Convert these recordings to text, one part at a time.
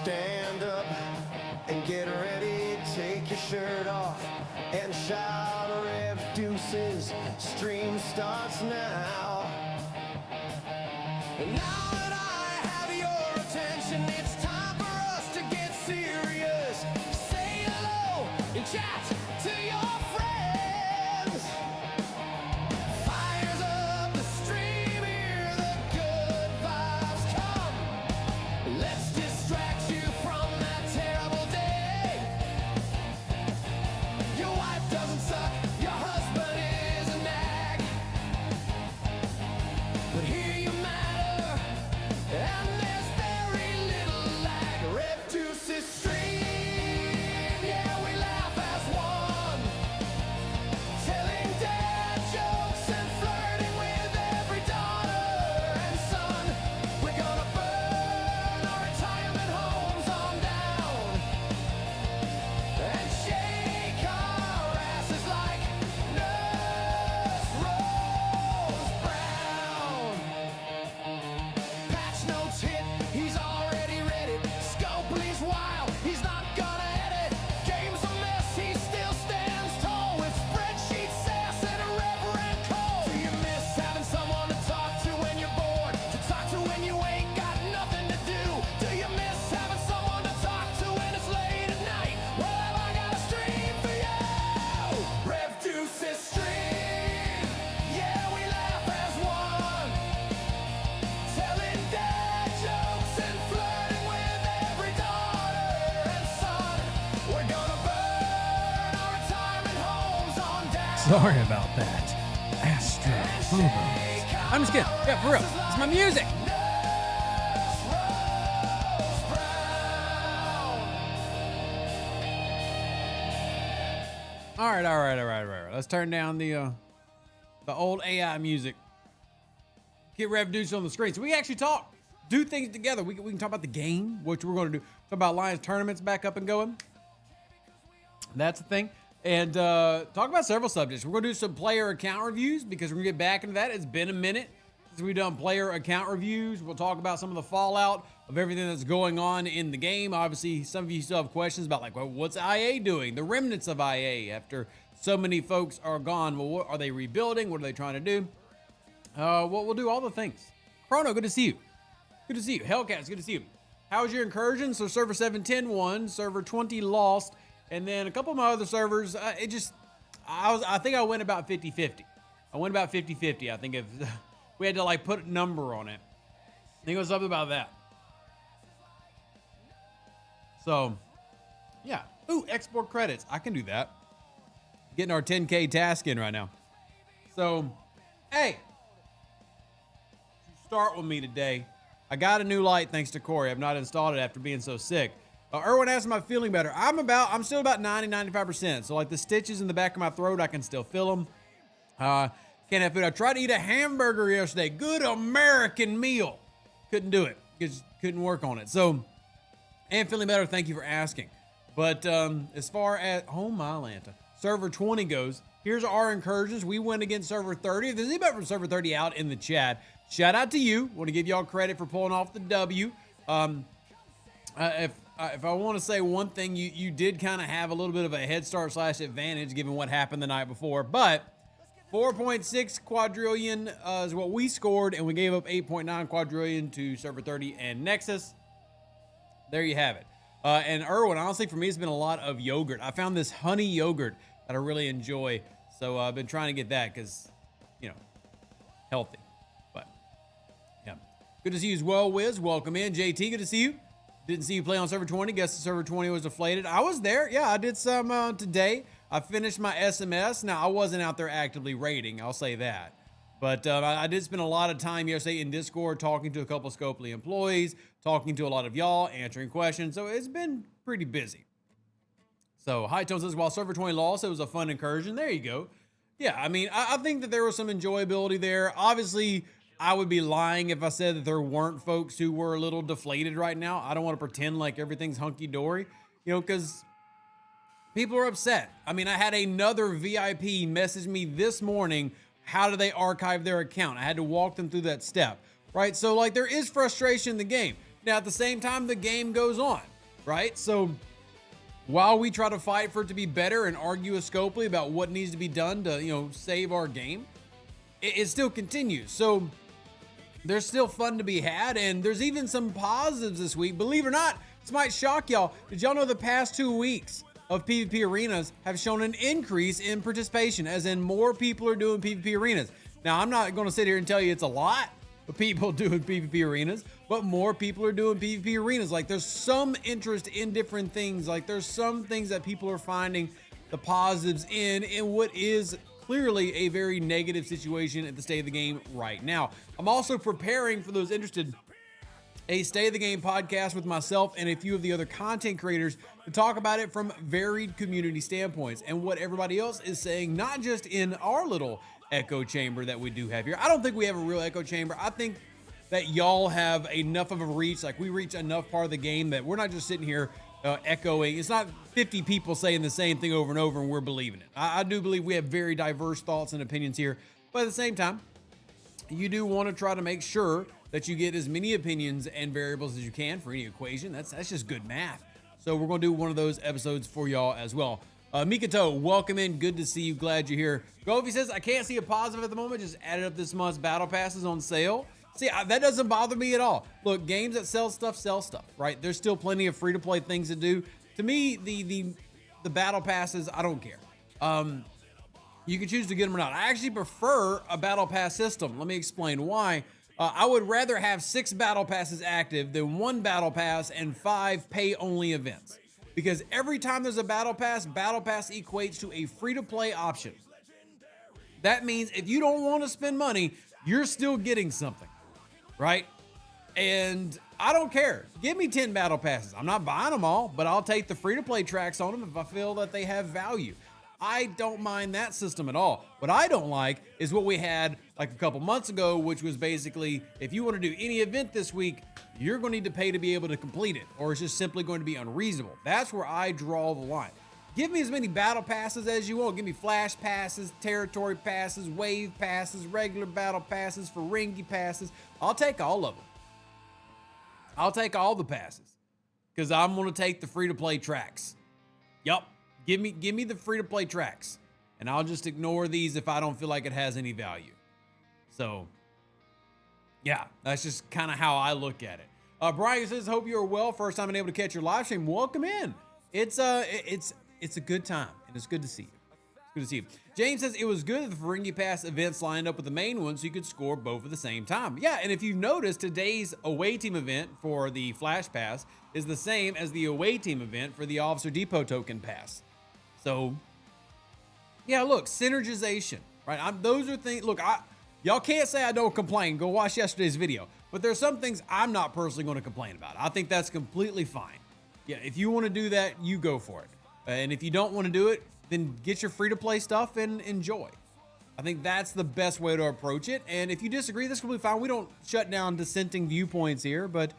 Stand up and get ready, take your shirt off and shout rev deuces. Stream starts now. And now that I have your attention, it's time for us to get serious. Say hello and chat to your friends. Fires up the stream, hear the good vibes come. Let's distract you from that terrible day. Your wife doesn't suck, your husband is a nag, but here you matter, and there's very little lag. Rev Deuces stream, yeah, we laugh as one, telling dad jokes and flirting with every daughter and son. We're gonna burn our retirement homes on down and shake our asses like Nurse Rose Brown. Patch notes hit, he's already read it. Scopely's wild, he's not gonna edit. Game's a mess, he still stands tall with spreadsheet sass and a reverent call. Do you miss having someone to talk to when you're bored? To talk to when you ain't got nothing to do? Do you miss having someone to talk to when it's late at night? Well, have I got a stream for you? Rev Deuces stream, yeah, we laugh as one, telling dad jokes and flirting with every daughter and son. We're gonna burn our retirement homes on down. Sorry about that. Astro Phobos. I'm just kidding. Yeah, for real. It's my music. Nurse Rose Brown. All right. Let's turn down the old AI music. Get Rev Deuce on the screen. So we actually talk, do things together. We can talk about the game, which we're going to do. Talk about Lions tournaments back up and going. That's the thing. And talk about several subjects. We're going to do some player account reviews because we're going to get back into that. It's been a minute since we've done player account reviews. We'll talk about some of the fallout of everything that's going on in the game. Obviously, some of you still have questions about, like, well, what's IA doing? The remnants of IA after so many folks are gone. Well, what are they rebuilding? What are they trying to do? We'll do all the things. Chrono, good to see you. Good to see you. Hellcats, good to see you. How was your incursion? So server 710 won, server 20 lost, and then a couple of my other servers, I think I went about 50-50. I went about 50-50. I think if we had to, like, put a number on it, I think it was something about that. So, yeah. Ooh, export credits. I can do that. Getting our 10K task in right now. So, hey, start with me today. I got a new light thanks to Corey. I've not installed it after being so sick. Erwin asked, am I feeling better? I'm still about 90-95%. So, like, the stitches in the back of my throat, I can still feel them. Can't have food. I tried to eat a hamburger yesterday. Good American meal. Couldn't do it. Just couldn't work on it. So, and feeling better. Thank you for asking. But as far as, oh my Lanta, server 20 goes, here's our incursions. We went against server 30. If there's anybody from server 30 out in the chat, shout out to you. Want to give y'all credit for pulling off the W. If I want to say one thing, you did kind of have a little bit of a head start / advantage given what happened the night before, but 4.6 quadrillion is what we scored, and we gave up 8.9 quadrillion to server 30 and Nexus. There you have it. And Erwin, honestly, for me, it's been a lot of yogurt. I found this honey yogurt that I really enjoy, so I've been trying to get that because, you know, healthy. But, yeah. Good to see you as well, Wiz. Welcome in. JT, good to see you. Didn't see you play on server 20. Guess the server 20 was deflated. I was there. Yeah, I did some today. I finished my SMS. Now, I wasn't out there actively raiding. I'll say that. But I did spend a lot of time yesterday in Discord talking to a couple of Scopely employees, talking to a lot of y'all, answering questions. So it's been pretty busy. So High Tone says, while server 20 lost, it was a fun incursion. There you go. Yeah, I mean, I think that there was some enjoyability there. Obviously, I would be lying if I said that there weren't folks who were a little deflated right now. I don't want to pretend like everything's hunky-dory, you know, because people are upset. I mean, I had another VIP message me this morning. How do they archive their account? I had to walk them through that step, right? So, like, there is frustration in the game. Now, at the same time, the game goes on. right? So while we try to fight for it to be better and argue a scopely about what needs to be done to, save our game, it still continues. So there's still fun to be had, and there's even some positives this week. Believe it or not, this might shock y'all. Did y'all know the past 2 weeks of PvP arenas have shown an increase in participation, as in more people are doing PvP arenas? Now, I'm not going to sit here and tell you it's a lot of people doing PvP arenas, but more people are doing PvP arenas. Like, there's some interest in different things. Like, there's some things that people are finding the positives in what is clearly a very negative situation at the state of the game right now. I'm also preparing, for those interested, a State of the Game podcast with myself and a few of the other content creators to talk about it from varied community standpoints and what everybody else is saying, not just in our little echo chamber that we do have here. I don't think we have a real echo chamber. I think that y'all have enough of a reach, like we reach enough part of the game that we're not just sitting here echoing. It's not 50 people saying the same thing over and over and we're believing it. I do believe we have very diverse thoughts and opinions here, but at the same time, you do want to try to make sure that you get as many opinions and variables as you can for any equation. That's just good math. So we're going to do one of those episodes for y'all as well. Mikato, welcome in. Good to see you. Glad you're here. Govi says, I can't see a positive at the moment. Just added up this month's battle passes on sale. See, that doesn't bother me at all. Look, games that sell stuff, right? There's still plenty of free-to-play things to do. To me, the battle passes, I don't care. You can choose to get them or not. I actually prefer a battle pass system. Let me explain why. I would rather have 6 battle passes active than 1 battle pass and 5 pay-only events. Because every time there's a battle pass equates to a free-to-play option. That means if you don't want to spend money, you're still getting something, right? And I don't care. Give me 10 battle passes. I'm not buying them all, but I'll take the free-to-play tracks on them if I feel that they have value. I don't mind that system at all. What I don't like is what we had like a couple months ago, which was basically, if you want to do any event this week, you're going to need to pay to be able to complete it, or it's just simply going to be unreasonable. That's where I draw the line. Give me as many battle passes as you want. Give me flash passes, territory passes, wave passes, regular battle passes, Ferengi passes. I'll take all of them. I'll take all the passes because I'm going to take the free-to-play tracks. Yup. Give me the free-to-play tracks, and I'll just ignore these if I don't feel like it has any value. So, yeah, that's just kind of how I look at it. Brian says, hope you are well. First time being able to catch your live stream. Welcome in. It's a good time, and it's good to see you. It's good to see you. James says, it was good that the Ferengi Pass events lined up with the main one so you could score both at the same time. Yeah, and if you've noticed, today's away team event for the Flash Pass is the same as the away team event for the Officer Depot Token Pass. So, yeah, look, synergization, right? Those are things, look, y'all can't say I don't complain. Go watch yesterday's video. But there's some things I'm not personally going to complain about. I think that's completely fine. Yeah, if you want to do that, you go for it. And if you don't want to do it, then get your free-to-play stuff and enjoy. I think that's the best way to approach it. And if you disagree, that's completely fine. We don't shut down dissenting viewpoints here, but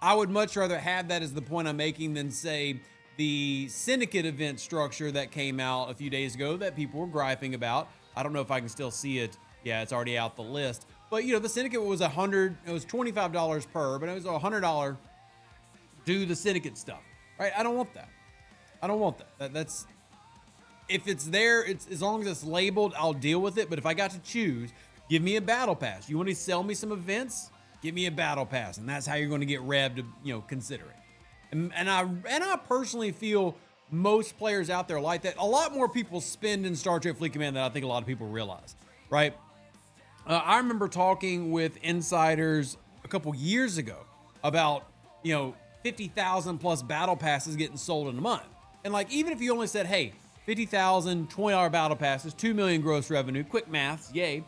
I would much rather have that as the point I'm making than, say, the Syndicate event structure that came out a few days ago that people were griping about. I don't know if I can still see it. Yeah, it's already out the list. But, the Syndicate was it was $25 per, but it was $100 do the Syndicate stuff, right? I don't want that. I don't want that. That's, if it's there, it's as long as it's labeled, I'll deal with it. But if I got to choose, give me a battle pass. You want to sell me some events? Give me a battle pass. And that's how you're going to get Rev to, consider it. And I personally feel most players out there like that. A lot more people spend in Star Trek Fleet Command than I think a lot of people realize, right? I remember talking with insiders a couple years ago about, 50,000 plus battle passes getting sold in a month. And like, even if you only said, hey, 50,000 $20 battle passes, 2 million gross revenue, quick maths, yay.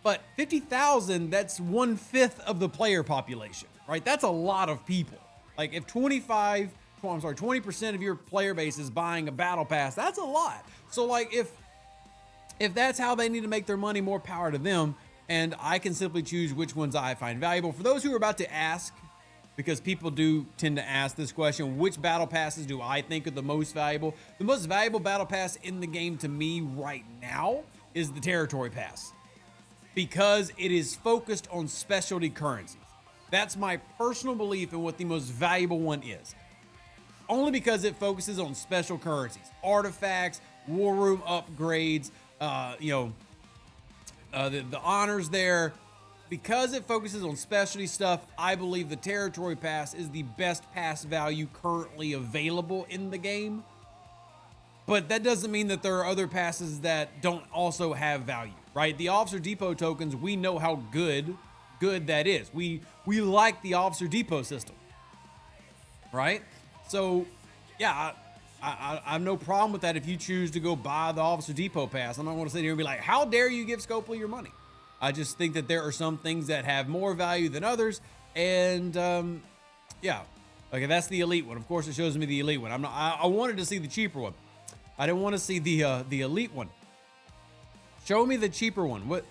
But 50,000, that's 1/5 of the player population, right? That's a lot of people. Like if 20% of your player base is buying a battle pass, that's a lot. So like if that's how they need to make their money, more power to them. And I can simply choose which ones I find valuable. For those who are about to ask, because people do tend to ask this question, which battle passes do I think are the most valuable? The most valuable battle pass in the game to me right now is the Territory Pass, because it is focused on specialty currencies. That's my personal belief in what the most valuable one is. only because it focuses on special currencies, artifacts, war room upgrades, the honors there. Because it focuses on specialty stuff, I believe the Territory Pass is the best pass value currently available in the game. But that doesn't mean that there are other passes that don't also have value, right? The Officer Depot tokens, we know how good that is. We like the Officer Depot system, right? So, yeah, I have no problem with that if you choose to go buy the Officer Depot pass. I'm not going to sit here and be like, how dare you give Scopely your money? I just think that there are some things that have more value than others. And, yeah. Okay, that's the elite one. Of course, it shows me the elite one. I wanted to see the cheaper one. I didn't want to see the elite one. Show me the cheaper one. What?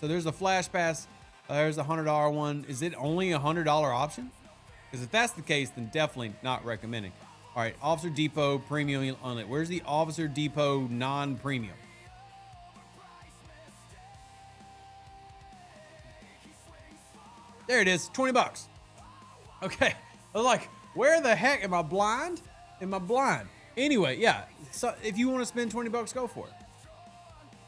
So there's the Flash Pass. There's the $100 one. Is it only a $100 option? Because if that's the case, then definitely not recommending. All right, Officer Depot Premium Unlit. Where's the Officer Depot non-premium? There it is, 20 bucks. Okay, I was like, where the heck, am I blind? Am I blind? Anyway, yeah, so if you want to spend 20 bucks, go for it.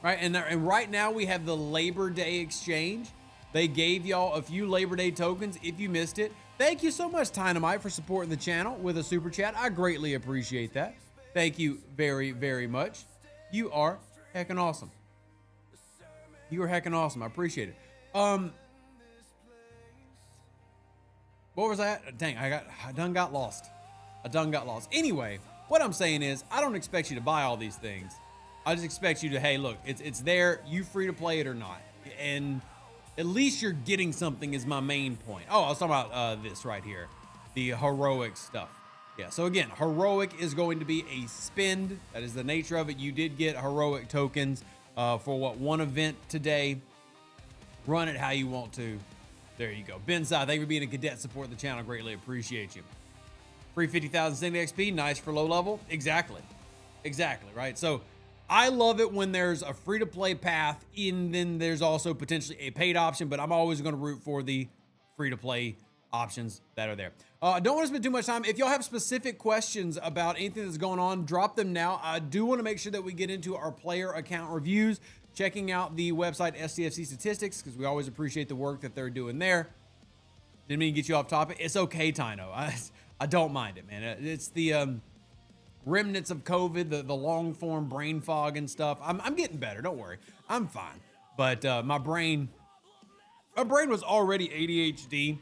Right, and right now we have the Labor Day exchange. They gave y'all a few Labor Day tokens if you missed it. Thank you so much, Dynamite, for supporting the channel with a super chat. I greatly appreciate that. Thank you very, very much. You are heckin' awesome. You are heckin' awesome. I appreciate it. What was that? Dang, I done got lost. Anyway, what I'm saying is, I don't expect you to buy all these things. I just expect you to, hey, look, it's there. You free to play it or not. And at least you're getting something is my main point. Oh, I was talking about this right here. The heroic stuff. Yeah, so again, heroic is going to be a spend. That is the nature of it. You did get heroic tokens for one event today. Run it how you want to. There you go. Ben Sai, thank you for being a cadet. Support the channel. Greatly appreciate you. Free 50,000 Syndic XP. Nice for low level. Exactly, right? So I love it when there's a free-to-play path and then there's also potentially a paid option, but I'm always going to root for the free-to-play options that are there. I don't want to spend too much time. If y'all have specific questions about anything that's going on, drop them now. I do want to make sure that we get into our player account reviews, checking out the website STFC Statistics, because we always appreciate the work that they're doing there. Didn't mean to get you off topic. It's okay, Tyno. I don't mind it, man. It's the remnants of COVID, the long form brain fog and stuff. I'm getting better. Don't worry. I'm fine. But my brain was already ADHD.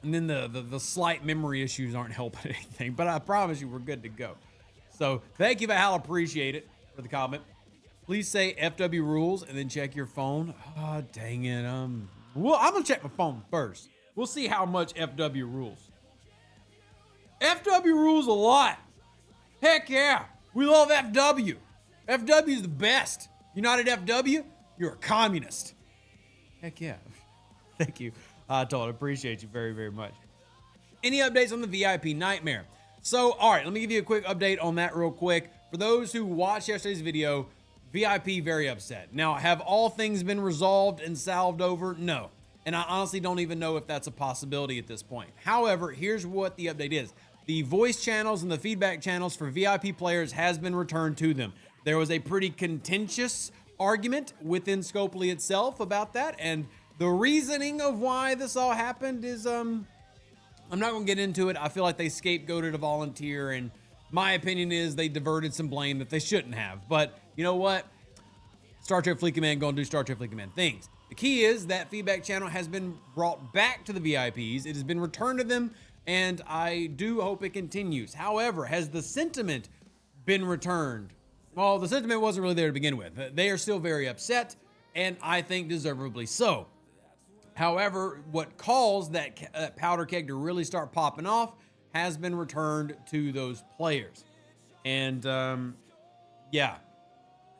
And then the slight memory issues aren't helping anything. But I promise you we're good to go. So thank you, Val. Appreciate it for the comment. Please say FW rules and then check your phone. Oh, dang it. Well, I'm going to check my phone first. We'll see how much FW rules. FW rules a lot. Heck yeah. We love FW. FW is the best. You're not at FW, you're a communist. Heck yeah. Thank you. I appreciate you very, very much. Any updates on the VIP Nightmare? So, all right, let me give you a quick update on that real quick. For those who watched yesterday's video, VIP very upset. Now, have all things been resolved and salved over? No. And I honestly don't even know if that's a possibility at this point. However, here's what the update is. The voice channels and the feedback channels for VIP players has been returned to them. There was a pretty contentious argument within Scopely itself about that, and the reasoning of why this all happened is, I'm not going to get into it. I feel like they scapegoated a volunteer, and my opinion is they diverted some blame that they shouldn't have. But you know what? Star Trek Fleet Command going to do Star Trek Fleet Command things. The key is that feedback channel has been brought back to the VIPs. It has been returned to them, and I do hope it continues. However, has the sentiment been returned? Well, the sentiment wasn't really there to begin with. They are still very upset, and I think deservedly so. However, what caused that powder keg to really start popping off has been returned to those players. And yeah,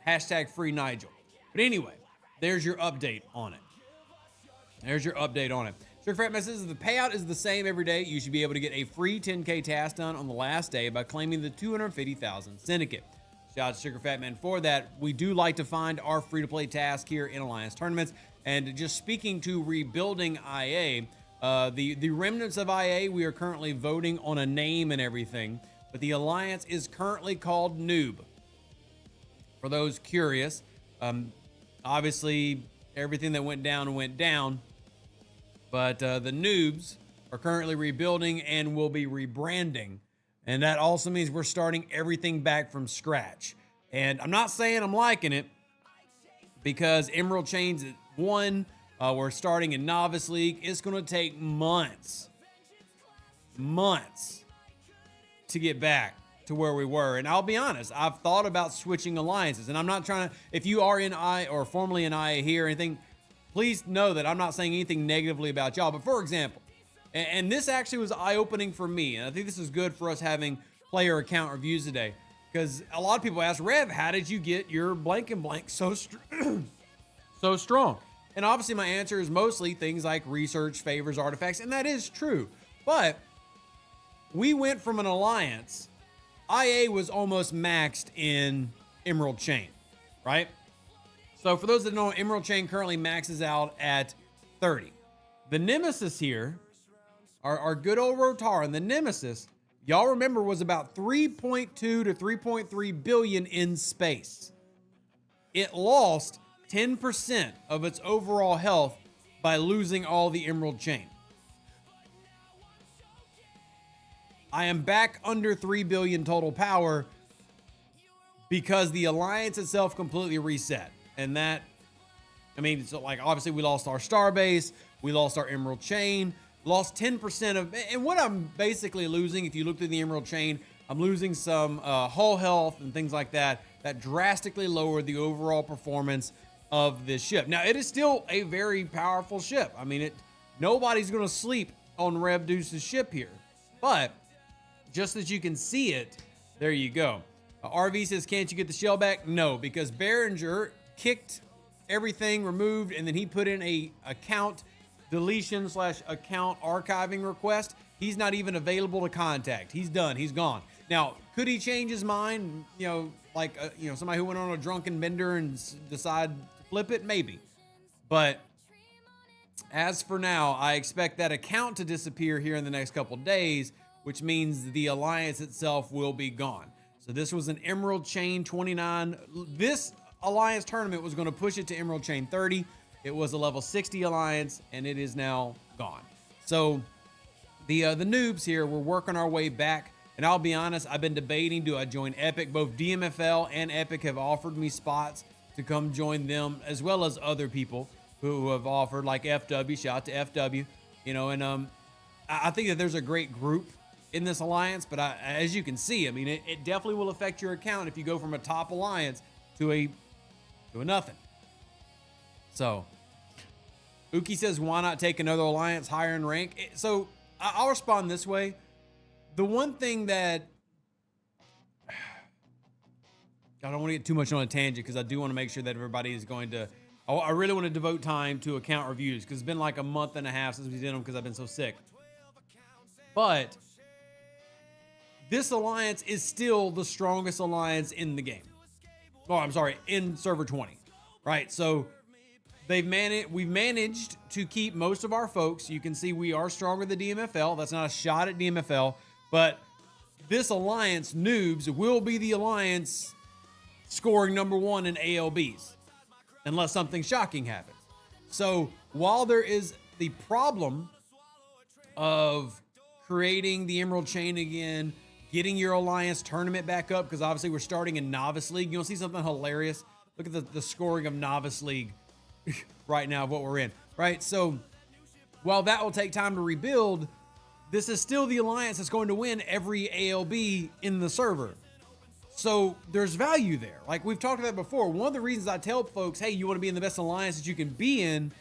hashtag free Nigel. But anyway, there's your update on it. Sugar Fat Man says the payout is the same every day. You should be able to get a free 10K task done on the last day by claiming the 250,000 syndicate. Shout out to Sugar Fat Man for that. We do like to find our free-to-play task here in Alliance tournaments. And just speaking to rebuilding IA, the remnants of IA, we are currently voting on a name and everything. but the alliance is currently called Noob. For those curious, obviously everything that went down, but the Noobs are currently rebuilding and will be rebranding. And that also means we're starting everything back from scratch. And I'm not saying I'm liking it, because Emerald Chains at 1, we're starting in Novice League. It's going to take months to get back to where we were. And I'll be honest, I've thought about switching alliances. And I'm not trying to, if you are in I or formerly in IA here or anything, please know that I'm not saying anything negatively about y'all. But for example, and this actually was eye-opening for me, and I think this is good for us having player account reviews today, because a lot of people ask, Rev, how did you get your blank and blank so strong? And obviously my answer is mostly things like research, favors, artifacts, and that is true. But we went from an alliance, IA was almost maxed in Emerald Chain, right? So for those that don't know, Emerald Chain currently maxes out at 30. The Nemesis here, our good old Rotaran, the Nemesis, y'all remember, was about 3.2 to 3.3 billion in space. It lost 10% of its overall health by losing all the Emerald Chain. I am back under 3 billion total power because the alliance itself completely reset. And that, I mean, so like obviously we lost our star base, we lost our Emerald Chain, lost 10% of, and what I'm basically losing, if you look through the Emerald Chain, I'm losing some hull health and things like that, that drastically lowered the overall performance of this ship. Now, it is still a very powerful ship. I mean, nobody's going to sleep on Rev Deuce's ship here, but just as you can see it, there you go. RV says, can't you get the shell back? No, because Behringer kicked everything, removed, and then he put in a account deletion / account archiving request. He's not even available to contact. He's done. He's gone. Now, could he change his mind? You know, like somebody who went on a drunken bender and decide to flip it, maybe. But as for now, I expect that account to disappear here in the next couple days, which means the alliance itself will be gone. So this was an Emerald Chain 29. This alliance tournament was going to push it to Emerald Chain 30. It was a level 60 alliance, and it is now gone. So the noobs here, we're working our way back. And I'll be honest, I've been debating, do I join Epic? Both DMFL and Epic have offered me spots to come join them, as well as other people who have offered, like FW. Shout out to FW. You know, and I think that there's a great group in this alliance. But as you can see, I mean, it definitely will affect your account if you go from a top alliance to a nothing. So Uki says, why not take another alliance higher in rank? So I'll respond this way. The one thing that I don't want to get too much on a tangent, because I do want to make sure that everybody is going to, I really want to devote time to account reviews, because it's been like a month and a half since we did them because I've been so sick. But this alliance is still the strongest alliance in the game. Oh, I'm sorry, in server 20, right? So we've managed to keep most of our folks. You can see we are stronger than DMFL. That's not a shot at DMFL, but this alliance, Noobs, will be the alliance scoring #1 in ALBs, unless something shocking happens. So while there is the problem of creating the Emerald Chain again, getting your alliance tournament back up, because obviously we're starting in Novice League. You'll see something hilarious. Look at the scoring of Novice League right now of what we're in, right? So while that will take time to rebuild, this is still the alliance that's going to win every ALB in the server. So there's value there. Like we've talked about before, one of the reasons I tell folks, hey, you want to be in the best alliance that you can be in,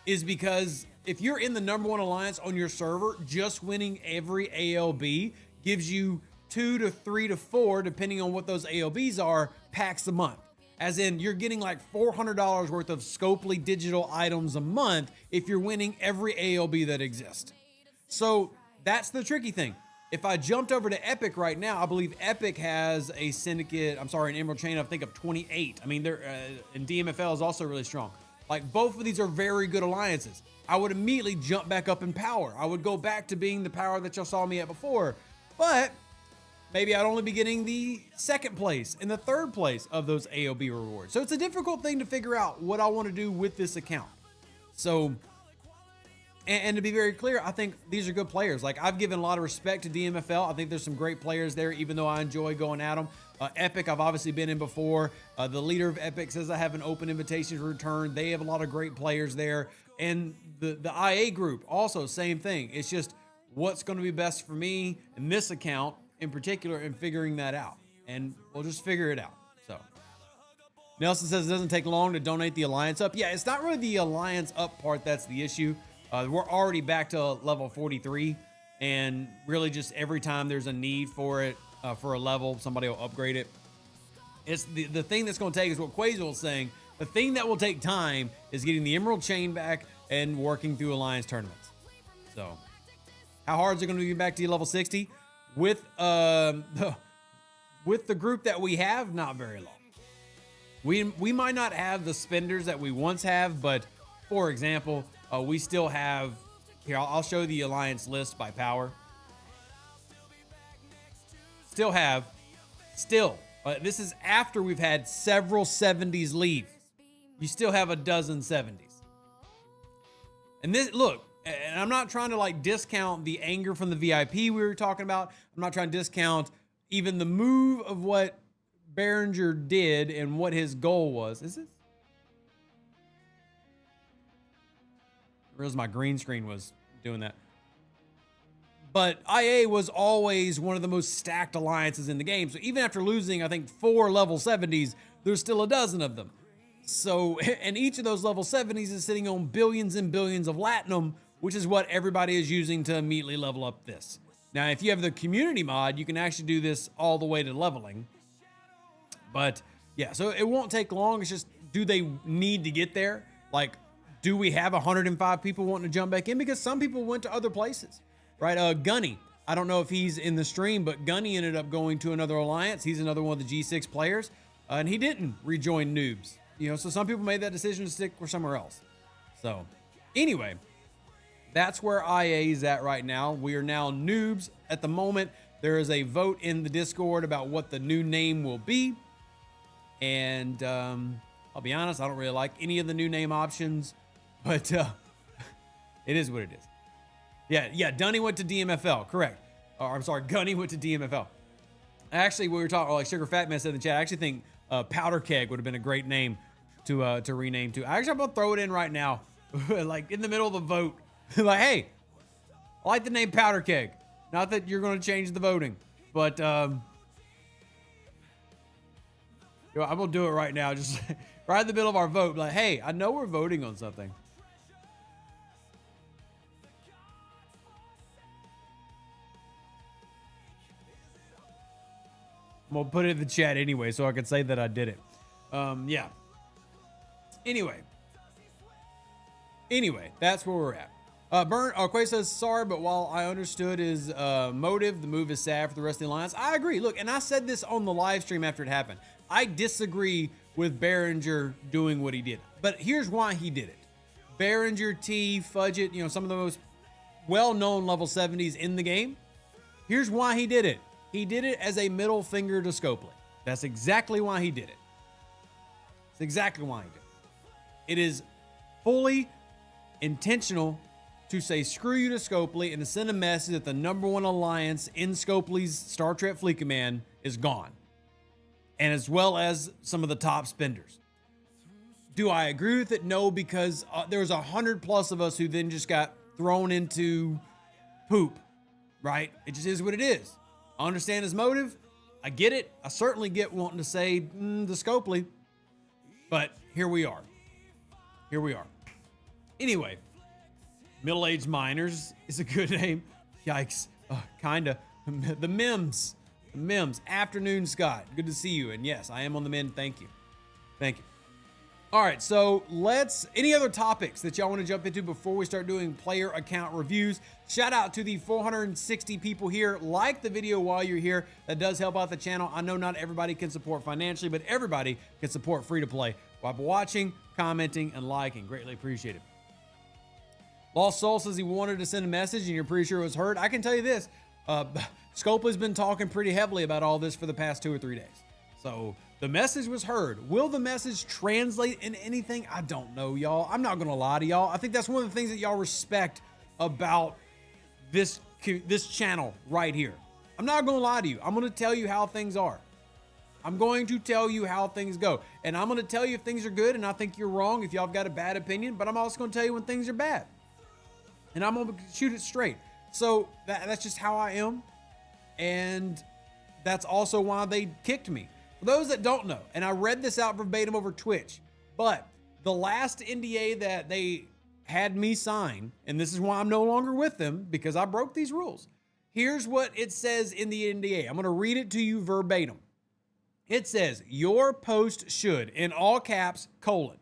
is because if you're in the #1 alliance on your server, just winning every ALB gives you 2 to 3 to 4, depending on what those ALBs are, packs a month. As in, you're getting like $400 worth of Scopely digital items a month if you're winning every ALB that exists. So that's the tricky thing. If I jumped over to Epic right now, I believe Epic has a syndicate, an Emerald Chain, I think of 28. I mean, and DMFL is also really strong. Like both of these are very good alliances. I would immediately jump back up in power. I would go back to being the power that y'all saw me at before. But maybe I'd only be getting the second place and the third place of those AOB rewards. So it's a difficult thing to figure out what I want to do with this account. So, and to be very clear, I think these are good players. Like, I've given a lot of respect to DMFL. I think there's some great players there, even though I enjoy going at them. Epic, I've obviously been in before. The leader of Epic says I have an open invitation to return. They have a lot of great players there. And the IA group, also same thing. It's just what's going to be best for me in this account in particular and figuring that out. And we'll just figure it out. So Nelson says it doesn't take long to donate the Alliance up. Yeah, it's not really the Alliance up part that's the issue. We're already back to level 43, and really just every time there's a need for it, for a level, somebody will upgrade it. It's the thing that's going to take is what Quazel was saying. The thing that will take time is getting the Emerald Chain back and working through Alliance tournaments. So how hard is it going to be back to level 60? With the group that we have, not very long. We might not have the spenders that we once have, but for example, we still have, here, I'll show the Alliance list by power. This is after we've had several 70s leave. You still have a dozen 70s. And this, look, and I'm not trying to like discount the anger from the VIP we were talking about. I'm not trying to discount even the move of what Behringer did and what his goal was. Is this? I realized my green screen was doing that. But IA was always one of the most stacked alliances in the game. So even after losing, I think 4 level 70s, there's still a dozen of them. So, and each of those level 70s is sitting on billions and billions of Latinum, which is what everybody is using to immediately level up this. Now, if you have the community mod, you can actually do this all the way to leveling. But yeah, so it won't take long. It's just, do they need to get there? Like, do we have 105 people wanting to jump back in? Because some people went to other places, right? Gunny, I don't know if he's in the stream, but Gunny ended up going to another alliance. He's another one of the G6 players, and he didn't rejoin Noobs. You know, so some people made that decision to stick with somewhere else. So anyway, that's where IA is at right now. We are now Noobs at the moment. There is a vote in the Discord about what the new name will be. And I'll be honest, I don't really like any of the new name options, but it is what it is. Yeah, Dunny went to DMFL, correct. Or I'm sorry, Gunny went to DMFL. Actually, we were talking, like Sugar Fat Man said in the chat, I actually think Powder Keg would have been a great name to rename to. Actually, I'm gonna throw it in right now, like in the middle of the vote. Like, hey, I like the name Powder Keg. Not that you're gonna change the voting, but I'm gonna do it right now, just right in the middle of our vote. Like, hey, I know we're voting on something. I'm gonna put it in the chat anyway, so I can say that I did it. Yeah. Anyway, that's where we're at. Quay says, sorry, but while I understood his motive, the move is sad for the rest of the alliance. I agree. Look, and I said this on the live stream after it happened. I disagree with Behringer doing what he did, but here's why he did it. Behringer, T, Fudget, you know, some of the most well-known level 70s in the game. Here's why he did it. He did it as a middle finger to Scopely. That's exactly why he did it. It's exactly why he did it. It is fully intentional to say screw you to Scopely and to send a message that the #1 alliance in Scopely's Star Trek Fleet Command is gone. And as well as some of the top spenders. Do I agree with it? No, because there was 100+ of us who then just got thrown into poop, right? It just is what it is. I understand his motive. I get it. I certainly get wanting to say the Scopely, but here we are. Here we are. Anyway, Middle-Aged Miners is a good name. Yikes. Kinda. The Mims. The Mims. Afternoon, Scott. Good to see you. And yes, I am on the mend. Thank you. Thank you. All right, so any other topics that y'all want to jump into before we start doing player account reviews? Shout out to the 460 people here. Like the video while you're here. That does help out the channel. I know not everybody can support financially, but everybody can support free to play by watching, commenting, and liking. Greatly appreciated. Lost Soul says he wanted to send a message and you're pretty sure it was heard. I can tell you this. Scopely's been talking pretty heavily about all this for the past 2 or 3 days. So the message was heard. Will the message translate in anything? I don't know, y'all. I'm not going to lie to y'all. I think that's one of the things that y'all respect about this channel right here. I'm not going to lie to you. I'm going to tell you how things are. I'm going to tell you how things go. And I'm going to tell you if things are good and I think you're wrong if y'all have got a bad opinion, but I'm also going to tell you when things are bad. And I'm going to shoot it straight. So that's just how I am. And that's also why they kicked me. For those that don't know, and I read this out verbatim over Twitch, but the last NDA that they had me sign, and this is why I'm no longer with them because I broke these rules. Here's what it says in the NDA. I'm going to read it to you verbatim. It says, your post should, in all caps, colon.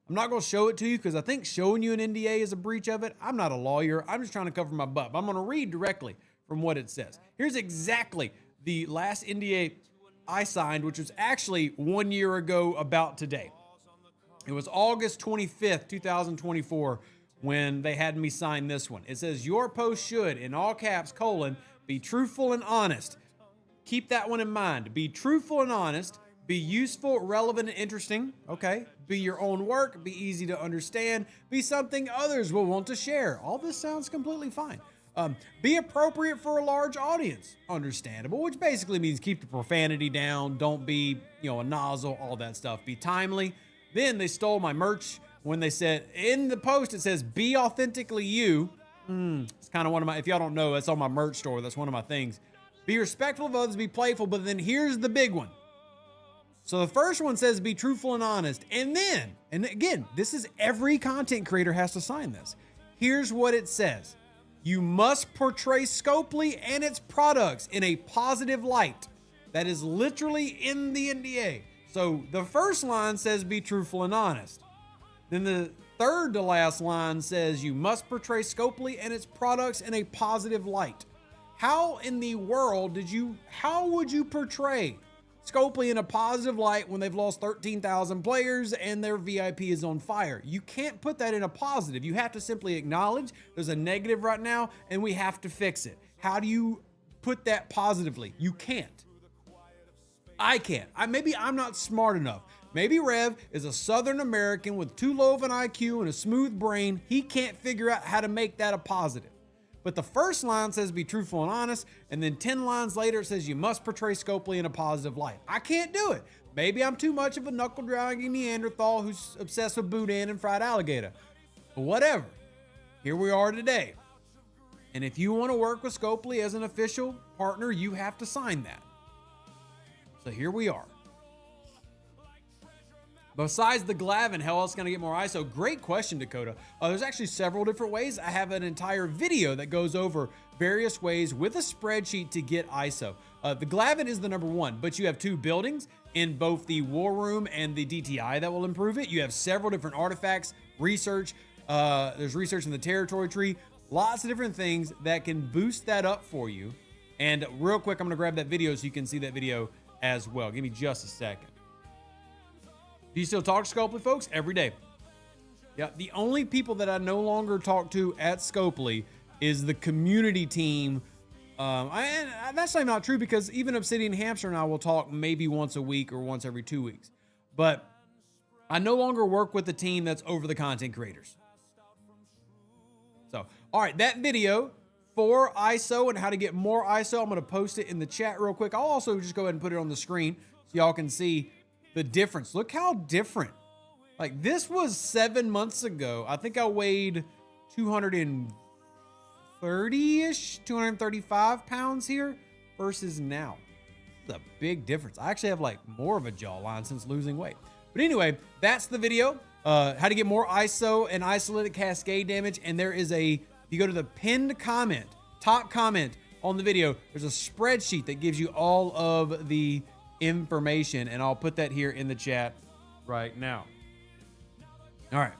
I'm not going to show it to you because I think showing you an NDA is a breach of it. I'm not a lawyer. I'm just trying to cover my butt. I'm going to read directly from what it says. Here's exactly the last NDA I signed, which was actually 1 year ago about today. It was August 25th, 2024, when they had me sign this one. It says, your post should, in all caps, colon, be truthful and honest. Keep that one in mind. Be truthful and honest. Be useful, relevant, and interesting. Okay. Be your own work. Be easy to understand. Be something others will want to share. All this sounds completely fine. Be appropriate for a large audience. Understandable, which basically means keep the profanity down. Don't be, a nozzle, all that stuff. Be timely. Then they stole my merch when they said in the post, it says, be authentically you. It's kind of one of my, if y'all don't know, that's on my merch store. That's one of my things. Be respectful of others, be playful. But then here's the big one. So the first one says be truthful and honest. And then, and again, this is every content creator has to sign this. Here's what it says. You must portray Scopely and its products in a positive light. That is literally in the NDA. So the first line says be truthful and honest. Then the third to last line says you must portray Scopely and its products in a positive light. How in the world how would you portray Scopely in a positive light when they've lost 13,000 players and their VIP is on fire? You can't put that in a positive. You have to simply acknowledge there's a negative right now and we have to fix it. How do you put that positively? You can't. I can't. Maybe I'm not smart enough. Maybe Rev is a Southern American with too low of an IQ and a smooth brain. He can't figure out how to make that a positive. But the first line says be truthful and honest, and then 10 lines later it says you must portray Scopely in a positive light. I can't do it. Maybe I'm too much of a knuckle-dragging Neanderthal who's obsessed with boudin and fried alligator. But whatever. Here we are today. And if you want to work with Scopely as an official partner, you have to sign that. So here we are. Besides the Glavin, how else can I get more ISO? Great question, Dakota. There's actually several different ways. I have an entire video that goes over various ways with a spreadsheet to get ISO. The Glavin is the number one, but you have two buildings in both the War Room and the DTI that will improve it. You have several different artifacts, research. There's research in the territory tree. Lots of different things that can boost that up for you. And real quick, I'm going to grab that video so you can see that video as well. Give me just a second. Do you still talk to Scopely, folks? Every day. Yeah, the only people that I no longer talk to at Scopely is the community team. And that's not true because even Obsidian Hamster and I will talk maybe once a week or once every 2 weeks. But I no longer work with the team that's over the content creators. So, all right, that video for ISO and how to get more ISO, I'm going to post it in the chat real quick. I'll also just go ahead and put it on the screen so y'all can see the difference. Look how different. Like this was 7 months ago. I think I weighed 230-ish, 235 pounds here versus now. It's a big difference. I actually have like more of a jawline since losing weight. But anyway, that's the video. How to get more ISO and isolated cascade damage. And there is if you go to the pinned comment, top comment on the video, there's a spreadsheet that gives you all of the information, and I'll put that here in the chat right now. All right.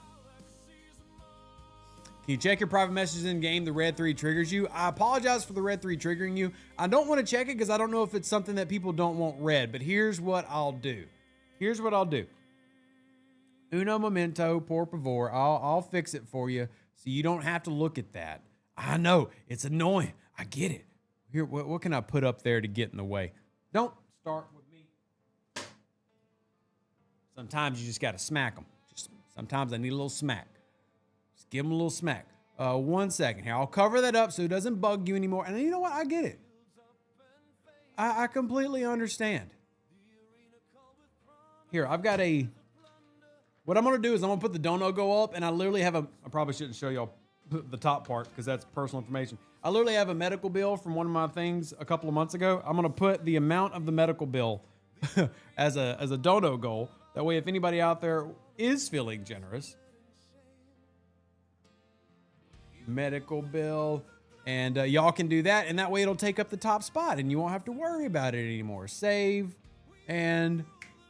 Can you check your private messages in game? The red 3 triggers you. I apologize for the red 3 triggering you. I don't want to check it because I don't know if it's something that people don't want read, but here's what I'll do. Uno momento, por favor. I'll fix it for you so you don't have to look at that. I know it's annoying. I get it. Here, what can I put up there to get in the way? Don't start with me. Sometimes you just got to smack them. Sometimes I need a little smack. Just give them a little smack. 1 second here. I'll cover that up so it doesn't bug you anymore. And you know what? I get it. I completely understand. Here, I've got what I'm going to do is I'm going to put the dono go up, and I literally have I probably shouldn't show y'all the top part because that's personal information. I literally have a medical bill from one of my things a couple of months ago. I'm going to put the amount of the medical bill as a dono goal. That way, if anybody out there is feeling generous, medical bill, and y'all can do that, and that way it'll take up the top spot, and you won't have to worry about it anymore. Save and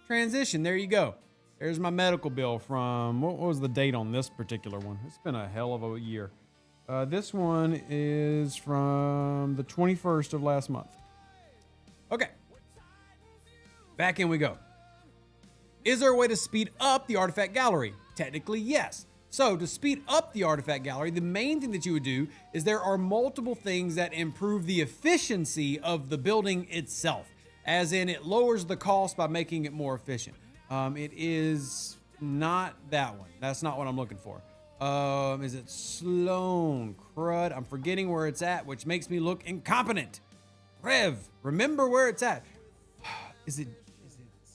transition. There you go. There's my medical bill from, what was the date on this particular one? It's been a hell of a year. This one is from the 21st of last month. Okay. Back in we go. Is there a way to speed up the artifact gallery? Technically, yes. So to speed up the artifact gallery, the main thing that you would do is there are multiple things that improve the efficiency of the building itself. As in, it lowers the cost by making it more efficient. It is not that one. That's not what I'm looking for. Is it Sloan? Crud. I'm forgetting where it's at, which makes me look incompetent. Rev, remember where it's at. Is it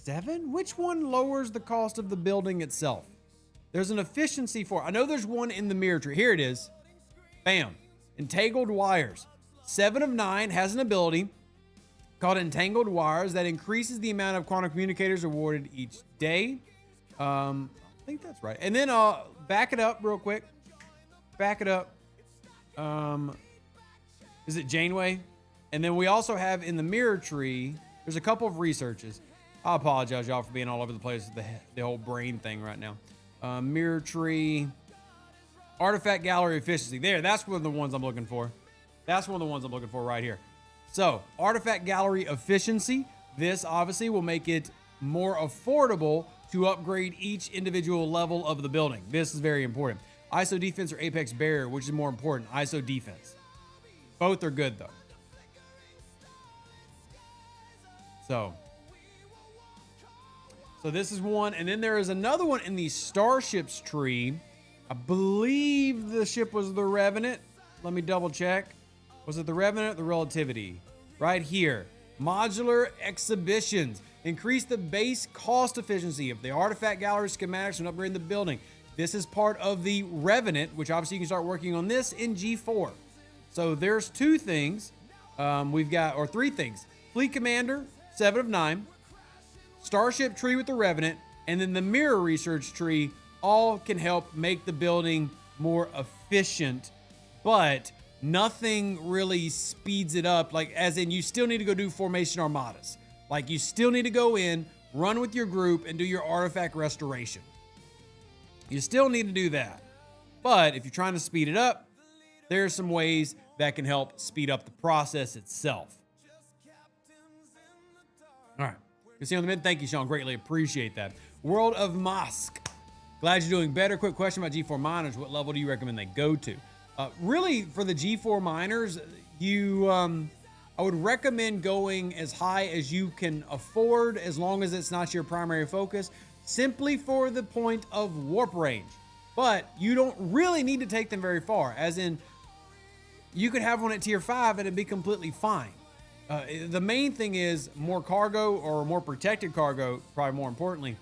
7? Which one lowers the cost of the building itself? There's an efficiency for it. I know there's one in the mirror tree. Here it is. Bam. Entangled wires. 7 of 9 has an ability called Entangled Wires that increases the amount of quantum communicators awarded each day. I think that's right. And then back it up real quick. Back it up. Is it Janeway? And then we also have in the mirror tree, there's a couple of researches. I apologize, y'all, for being all over the place with the whole brain thing right now. Mirror tree. Artifact gallery efficiency. There, that's one of the ones I'm looking for. That's one of the ones I'm looking for right here. So, artifact gallery efficiency. This obviously will make it more affordable to upgrade each individual level of the building. This is very important. ISO defense or apex barrier, which is more important? ISO defense. Both are good though. So this is one, and then there is another one in the starships tree. I believe the ship was the Revenant. Let me double check. Was it the Revenant or the Relativity? Right here. Modular exhibitions. Increase the base cost efficiency of the artifact gallery schematics and upgrading the building. This is part of the Revenant, which obviously you can start working on this in G4. So there's 2 things. Or 3 things. Fleet Commander, 7 of 9. Starship tree with the Revenant, and then the mirror research tree all can help make the building more efficient, but nothing really speeds it up. Like, as in, you still need to go do formation armadas. Like, you still need to go in, run with your group, and do your artifact restoration. You still need to do that. But if you're trying to speed it up, there are some ways that can help speed up the process itself. All right. You see on the mid, thank you, Sean. Greatly appreciate that. World of Mosk. Glad you're doing better. Quick question about G4 miners. What level do you recommend they go to? Really, for the G4 miners, I would recommend going as high as you can afford, as long as it's not your primary focus, simply for the point of warp range. But you don't really need to take them very far, as in, you could have one at tier 5 and it'd be completely fine. The main thing is more cargo, or more protected cargo, probably more importantly,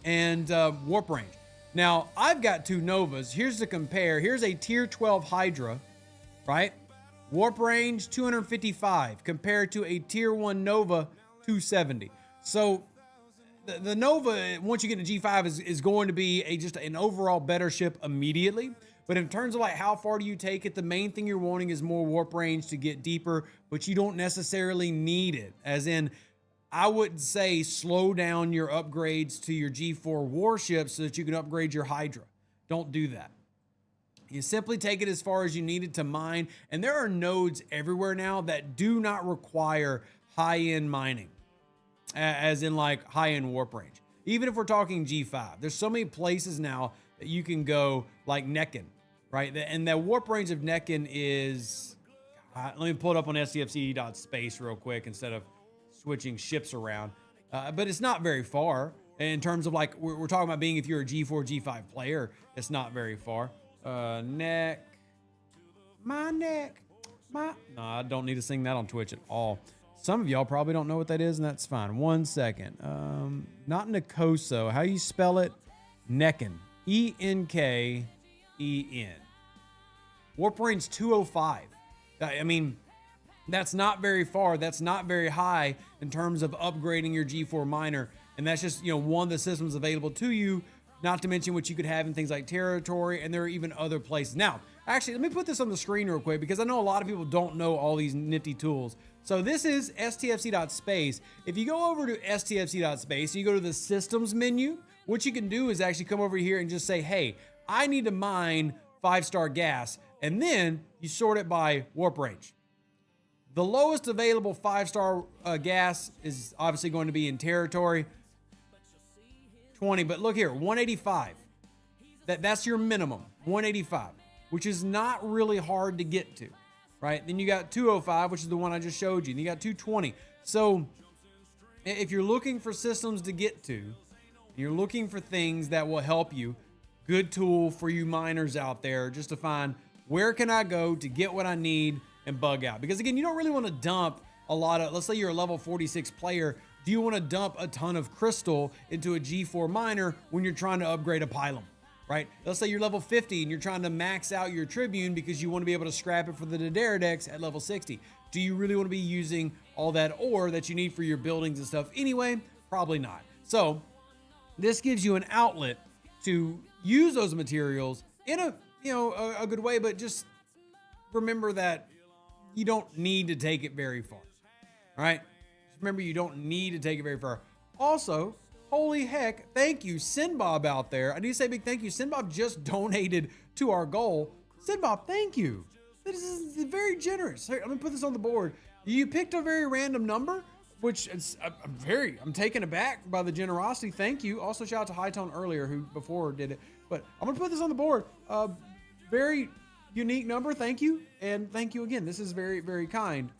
and warp range. Now, I've got 2 Novas. Here's to compare. Here's a tier 12 Hydra, right? Warp range 255 compared to a tier 1 Nova 270. So the Nova, once you get to G5, is going to be just an overall better ship immediately. But in terms of like how far do you take it, the main thing you're wanting is more warp range to get deeper, but you don't necessarily need it. As in, I would say slow down your upgrades to your G4 warships so that you can upgrade your Hydra. Don't do that. You simply take it as far as you need it to mine. And there are nodes everywhere now that do not require high-end mining, as in like high-end warp range. Even if we're talking G5, there's so many places now that you can go, like Necken, right? And the warp range of Necken is, Let me pull it up on STFC.space real quick instead of switching ships around. But it's not very far in terms of like, we're talking about being if you're a G4, G5 player, it's not very far. Neck. No, I don't need to sing that on Twitch at all. Some of y'all probably don't know what that is, and that's fine. 1 second. Not Nicoso. How you spell it? Necken. E-N-K-E-N. Warp range 205. I mean, that's not very far. That's not very high in terms of upgrading your G4 miner. And that's just, one of the systems available to you, not to mention what you could have in things like territory, and there are even other places. Now, actually, let me put this on the screen real quick because I know a lot of people don't know all these nifty tools. So this is STFC.space. If you go over to STFC.space, you go to the systems menu, what you can do is actually come over here and just say, hey, I need to mine 5-star gas. And then you sort it by warp range. The lowest available 5-star gas is obviously going to be in territory. 20, but look here, 185. That's your minimum, 185, which is not really hard to get to, right? Then you got 205, which is the one I just showed you. And you got 220. So if you're looking for systems to get to, you're looking for things that will help you, good tool for you miners out there just to find where can I go to get what I need and bug out. Because again, you don't really want to dump a lot of, let's say you're a level 46 player. Do you want to dump a ton of crystal into a G4 miner when you're trying to upgrade a pylon, right? Let's say you're level 50 and you're trying to max out your Tribune because you want to be able to scrap it for the Dederadex at level 60. Do you really want to be using all that ore that you need for your buildings and stuff anyway? Probably not. So this gives you an outlet to use those materials in a good way, but just remember that you don't need to take it very far. All right? Just remember, you don't need to take it very far. Also, holy heck, thank you, Sinbob out there. I need to say a big thank you. Sinbob just donated to our goal. Sinbob, thank you. This is very generous. Here, let me put this on the board. You picked a very random number, which I'm taken aback by the generosity. Thank you. Also, shout out to High Tone earlier, who before did it. But I'm gonna put this on the board. Very unique number. Thank you, and thank you again. This is very, very kind.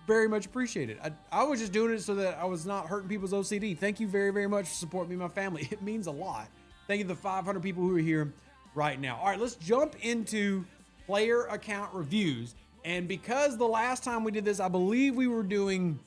Very much appreciated. I was just doing it so that I was not hurting people's OCD. Thank you very, very much for supporting me and my family. It means a lot. Thank you to the 500 people who are here right now. All right, let's jump into player account reviews. And because the last time we did this, I believe we were doing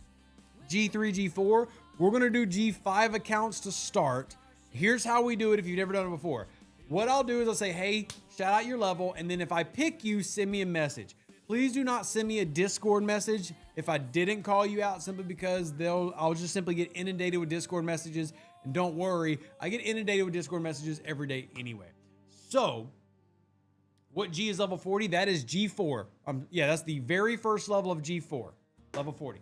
G3, G4. We're going to do G5 accounts to start. Here's how we do it if you've never done it before. What I'll do is I'll say, hey, shout out your level. And then if I pick you, send me a message. Please do not send me a Discord message if I didn't call you out, simply because I'll just simply get inundated with Discord messages. And don't worry, I get inundated with Discord messages every day anyway. So what G is level 40? That is G4. Yeah, that's the very first level of G4, level 40.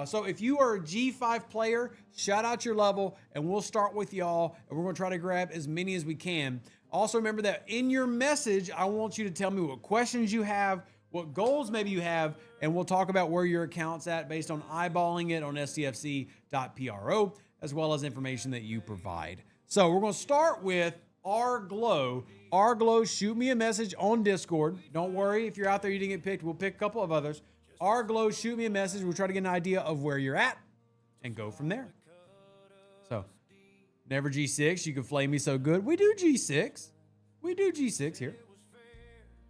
So if you are a G5 player, shout out your level and we'll start with y'all, and we're gonna try to grab as many as we can. Also remember that in your message, I want you to tell me what questions you have, what goals maybe you have, and we'll talk about where your account's at based on eyeballing it on stfc.pro, as well as information that you provide. So we're gonna start with Glow. Glow, shoot me a message on Discord. Don't worry, if you're out there you didn't get picked, we'll pick a couple of others. Glow, shoot me a message. We'll try to get an idea of where you're at and go from there. So, never G6. You can flame me so good. We do G6. We do G6 here.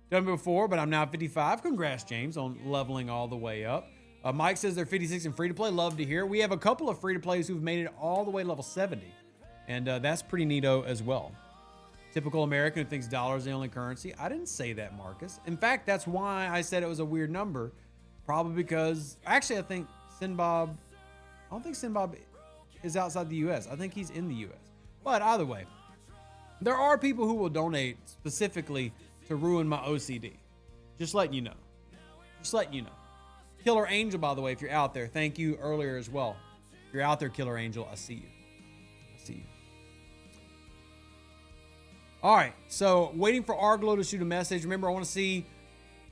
Done before, but I'm now 55. Congrats, James, on leveling all the way up. Mike says they're 56 and free to play. Love to hear. We have a couple of free to plays who've made it all the way to level 70. And that's pretty neato as well. Typical American who thinks dollars is the only currency. I didn't say that, Marcus. In fact, that's why I said it was a weird number. Probably because, actually, I think Sinbob, I don't think Sinbob is outside the U.S. I think he's in the U.S. But either way, there are people who will donate specifically to ruin my OCD. Just letting you know. Just letting you know. Killer Angel, by the way, if you're out there, thank you earlier as well. If you're out there, Killer Angel, I see you. I see you. All right, so waiting for Arglo to shoot a message. Remember, I want to see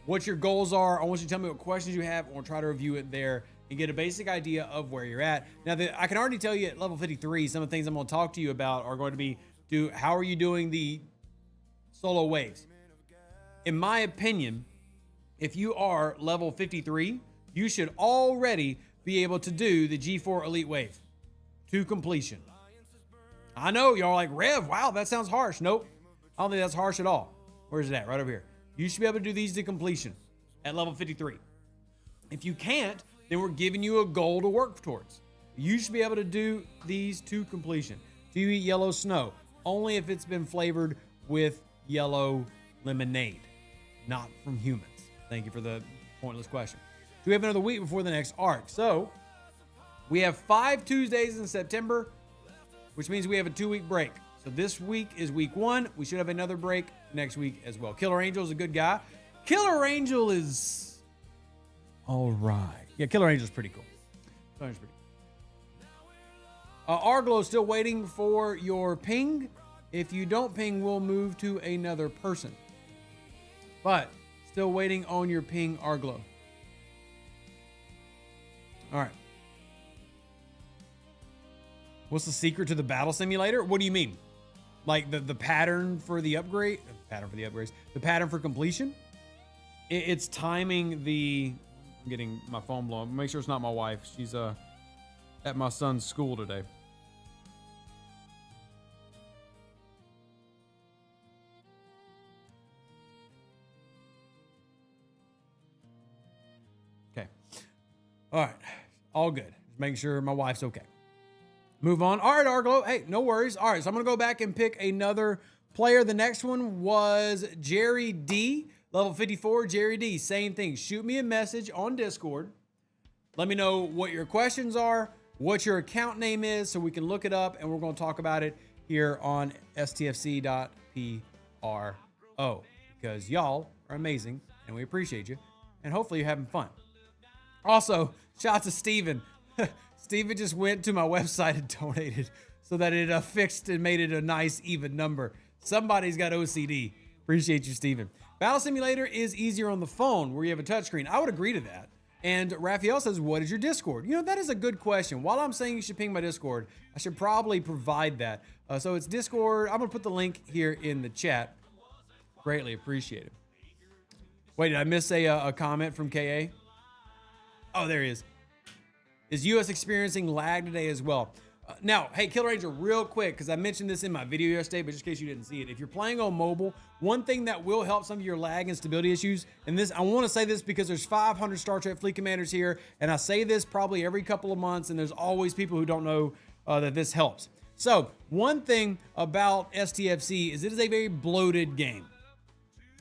what your goals are. I want you to tell me what questions you have. I want to try to review it there and get a basic idea of where you're at. Now, I can already tell you at level 53, some of the things I'm going to talk to you about are going to be, how are you doing the solo waves? In my opinion, if you are level 53, you should already be able to do the G4 Elite Wave to completion. I know y'all are like, Rev, wow, that sounds harsh. Nope, I don't think that's harsh at all. Where's it at? Right over here. You should be able to do these to completion at level 53. If you can't, then we're giving you a goal to work towards. You should be able to do these to completion. Do you eat yellow snow? Only if it's been flavored with yellow lemonade, not from humans. Thank you for the pointless question. Do we have another week before the next arc? So we have 5 Tuesdays in September, which means we have a 2-week break. So this week is week 1. We should have another break next week as well. Killer Angel is a good guy. Killer Angel is all right. Yeah, Killer Angel is pretty cool. Killer Angel's pretty cool. Arglo is still waiting for your ping. If you don't ping, we'll move to another person. But still waiting on your ping, Arglo. All right. What's the secret to the battle simulator? What do you mean? Like the pattern for the upgrade? Pattern for the upgrades. The pattern for completion? It's timing the... I'm getting my phone blown. Make sure it's not my wife. She's at my son's school today. Okay. All right. All good. Just making sure my wife's okay. Move on. All right, Arglo. Hey, no worries. All right, so I'm going to go back and pick another player. The next one was Jerry D. Level 54, Jerry D. Same thing. Shoot me a message on Discord. Let me know what your questions are, what your account name is, so we can look it up, and we're going to talk about it here on stfc.pro because y'all are amazing, and we appreciate you, and hopefully you're having fun. Also, shout out to Steven. Steven just went to my website and donated so that it fixed and made it a nice even number. Somebody's got OCD. Appreciate you, Steven. Battle Simulator is easier on the phone where you have a touchscreen. I would agree to that. And Raphael says, what is your Discord? You know, that is a good question. While I'm saying you should ping my Discord, I should probably provide that. So it's Discord. I'm going to put the link here in the chat. Greatly appreciate it. Wait, did I miss a comment from KA? Oh, there he is. Is US experiencing lag today as well? Now, hey, Killer Angel, real quick, because I mentioned this in my video yesterday, but just in case you didn't see it, if you're playing on mobile, one thing that will help some of your lag and stability issues, and this, I want to say this because there's 500 Star Trek Fleet Commanders here, and I say this probably every couple of months, and there's always people who don't know that this helps. So, one thing about STFC is it is a very bloated game.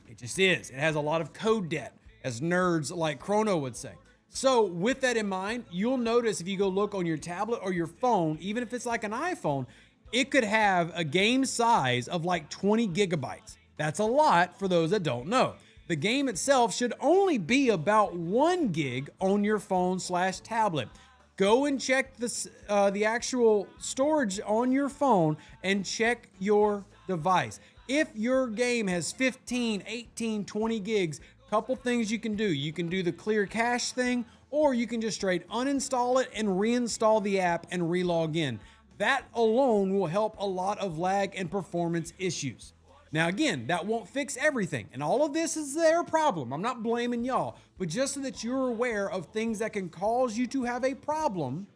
It just is. It has a lot of code debt, as nerds like Chrono would say. So with that in mind, you'll notice if you go look on your tablet or your phone, even if it's like an iPhone, it could have a game size of like 20 gigabytes. That's a lot for those that don't know. The game itself should only be about 1 gig on your phone/tablet. Go and check the actual storage on your phone and check your device. If your game has 15, 18, 20 gigs, couple things you can do. You can do the clear cache thing, or you can just straight uninstall it and reinstall the app and relog in. That alone will help a lot of lag and performance issues. Now again, that won't fix everything, and all of this is their problem. I'm not blaming y'all, but just so that you're aware of things that can cause you to have a problem,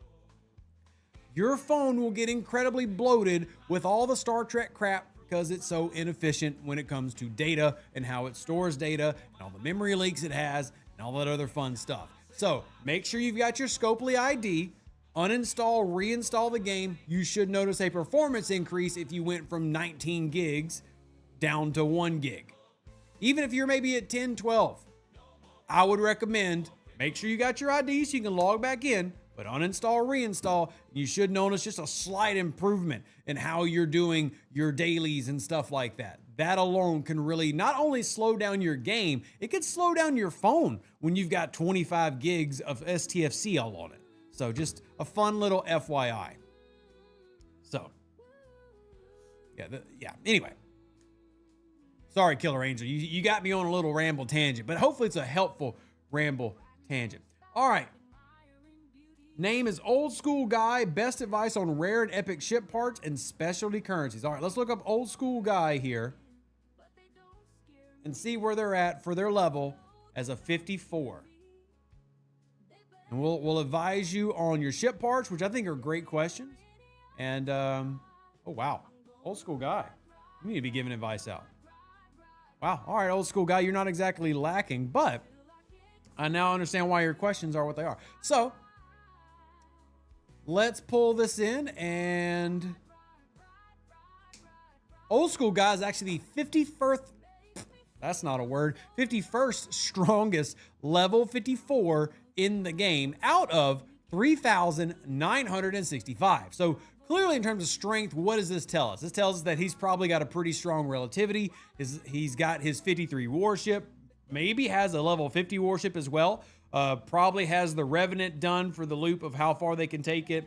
your phone will get incredibly bloated with all the Star Trek crap because it's so inefficient when it comes to data and how it stores data and all the memory leaks it has and all that other fun stuff. So make sure you've got your Scopely ID, uninstall, reinstall the game. You should notice a performance increase if you went from 19 gigs down to 1 gig. Even if you're maybe at 10, 12, I would recommend make sure you got your ID so you can log back in, but uninstall, reinstall. You should notice just a slight improvement in how you're doing your dailies and stuff like that. That alone can really not only slow down your game, it could slow down your phone when you've got 25 gigs of STFC all on it. So just a fun little FYI. So, anyway. Sorry, Killer Angel. You got me on a little ramble tangent, but hopefully it's a helpful ramble tangent. All right. Name is Old School Guy. Best advice on rare and epic ship parts and specialty currencies. All right, let's look up Old School Guy here and see where they're at for their level as a 54. And we'll advise you on your ship parts, which I think are great questions. And, oh, wow. Old school guy. You need to be giving advice out. Wow. All right, old school guy, you're not exactly lacking, but I now understand why your questions are what they are. So let's pull this in, and old school guy is actually the 51st, that's not a word, 51st strongest level 54 in the game out of 3,965. So clearly in terms of strength, what does this tell us? This tells us that he's probably got a pretty strong relativity. He's got his 53 warship, maybe has a level 50 warship as well. Probably has the Revenant done for the loop of how far they can take it.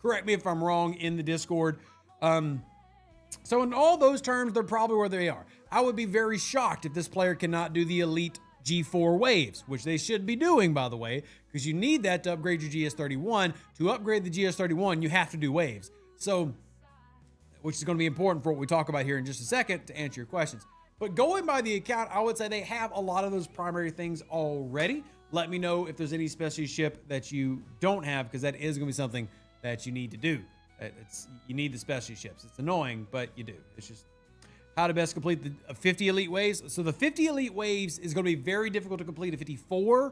Correct me if I'm wrong in the Discord. So in all those terms, they're probably where they are. I would be very shocked if this player cannot do the elite G4 waves, which they should be doing, by the way, because you need that to upgrade your GS31. To upgrade the GS31, you have to do waves. So, which is going to be important for what we talk about here in just a second to answer your questions. But going by the account, I would say they have a lot of those primary things already. Let me know if there's any specialty ship that you don't have, because that is going to be something that you need to do. You need the specialty ships. It's annoying, but you do. It's just how to best complete the 50 elite waves. So the 50 elite waves is going to be very difficult to complete a 54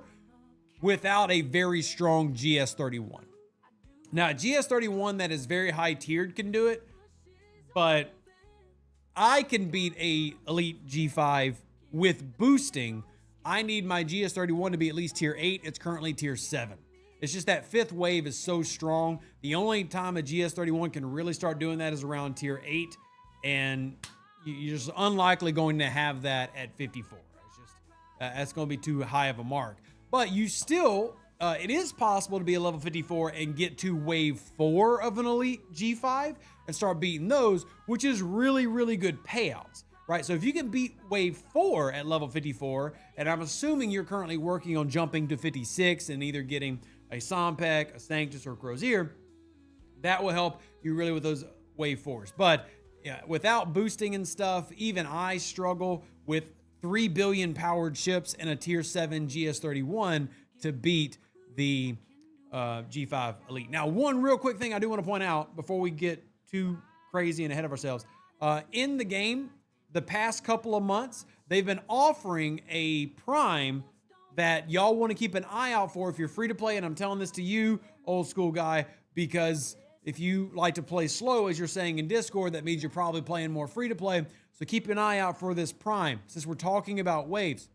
without a very strong GS31. Now, a GS31 that is very high tiered can do it, but I can beat a elite G5 with boosting. I need my GS31 to be at least tier 8. It's currently tier 7. It's just that 5th wave is so strong. The only time a GS31 can really start doing that is around tier 8, and you're just unlikely going to have that at 54. It's just that's going to be too high of a mark. But you still, it is possible to be a level 54 and get to wave 4 of an elite G5 and start beating those, which is really, really good payouts, right? So if you can beat wave 4 at level 54, and I'm assuming you're currently working on jumping to 56 and either getting a Sompek, a Sanctus, or a Crozier, that will help you really with those wave 4s. But yeah, without boosting and stuff, even I struggle with 3 billion powered ships and a tier 7 GS31 to beat the G5 Elite. Now, one real quick thing I do want to point out before we get too crazy and ahead of ourselves. In the game, the past couple of months, they've been offering a prime that y'all want to keep an eye out for if you're free to play. And I'm telling this to you, old school guy, because if you like to play slow, as you're saying in Discord, that means you're probably playing more free to play. So keep an eye out for this prime, since we're talking about waves.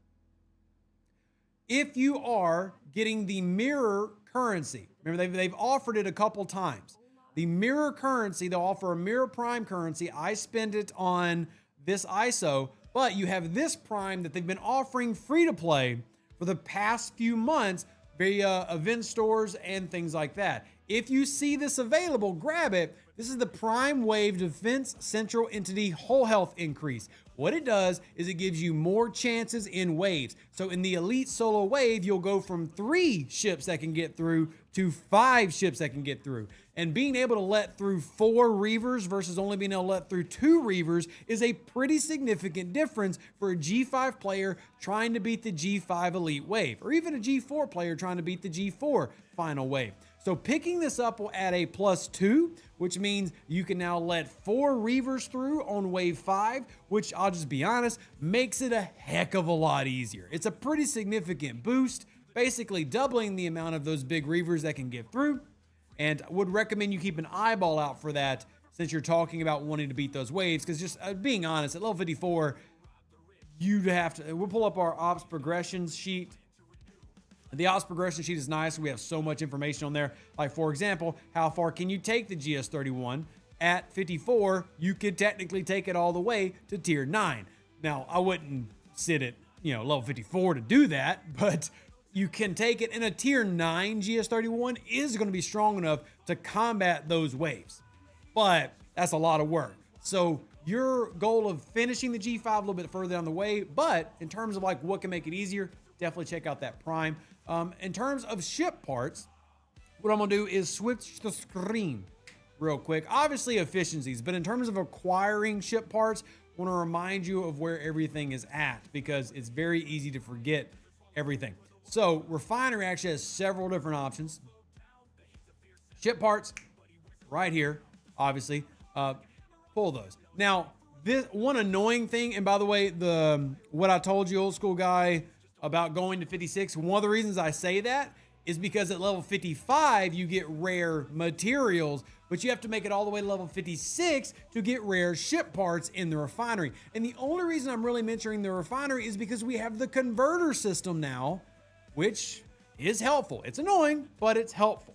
If you are getting the mirror currency, remember they've offered it a couple times. The mirror currency, they'll offer a mirror prime currency. I spend it on this ISO, but you have this prime that they've been offering free to play for the past few months via event stores and things like that. If you see this available, grab it. This is the Prime Wave Defense Central Entity Whole Health Increase. What it does is it gives you more chances in waves. So in the Elite Solo Wave, you'll go from 3 ships that can get through to 5 ships that can get through. And being able to let through 4 Reavers versus only being able to let through 2 Reavers is a pretty significant difference for a G5 player trying to beat the G5 Elite Wave, or even a G4 player trying to beat the G4 Final Wave. So picking this up will add a +2, which means you can now let 4 Reavers through on wave 5, which I'll just be honest, makes it a heck of a lot easier. It's a pretty significant boost, basically doubling the amount of those big Reavers that can get through, and would recommend you keep an eyeball out for that since you're talking about wanting to beat those waves, because just being honest, at level 54, you'd have to, we'll pull up our ops progressions sheet. The ops progression sheet is nice. We have so much information on there. Like, for example, how far can you take the GS31? At 54, you could technically take it all the way to tier 9. Now, I wouldn't sit at, level 54 to do that, but you can take it, and a tier 9 GS31 is going to be strong enough to combat those waves. But that's a lot of work. So your goal of finishing the G5 a little bit further down the way, but in terms of like what can make it easier, definitely check out that prime. In terms of ship parts, what I'm gonna do is switch the screen real quick. Obviously efficiencies, but in terms of acquiring ship parts, want to remind you of where everything is at because it's very easy to forget everything. So refinery actually has several different options. Ship parts right here, obviously. Pull those. Now, this one annoying thing, and by the way, what I told you, old school guy, about going to 56, one of the reasons I say that is because at level 55, you get rare materials, but you have to make it all the way to level 56 to get rare ship parts in the refinery. And the only reason I'm really mentioning the refinery is because we have the converter system now, which is helpful. It's annoying, but it's helpful.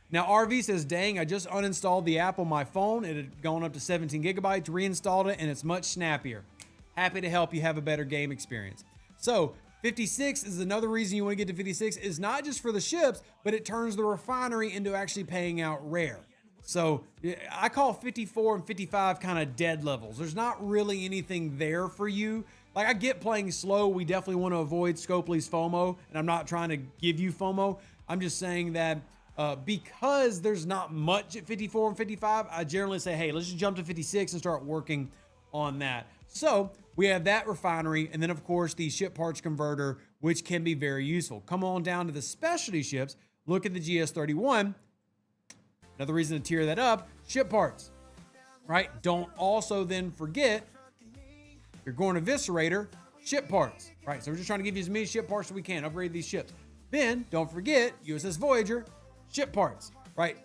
Now, RV says, dang, I just uninstalled the app on my phone. It had gone up to 17 gigabytes, reinstalled it, and it's much snappier. Happy to help you have a better game experience. So 56 is another reason you want to get to 56 is not just for the ships, but it turns the refinery into actually paying out rare. So I call 54 and 55 kind of dead levels. There's not really anything there for you. Like, I get playing slow. We definitely want to avoid Scopely's FOMO, and I'm not trying to give you FOMO. I'm just saying that because there's not much at 54 and 55, I generally say, hey, let's just jump to 56 and start working on that. So we have that refinery, and then of course the ship parts converter, which can be very useful. Come on down to the specialty ships. Look at the GS31. Another reason to tier that up, ship parts, right? Don't also then forget, you're going to Eviscerator, ship parts, right? So we're just trying to give you as many ship parts as we can, upgrade these ships. Then don't forget USS Voyager, ship parts, right?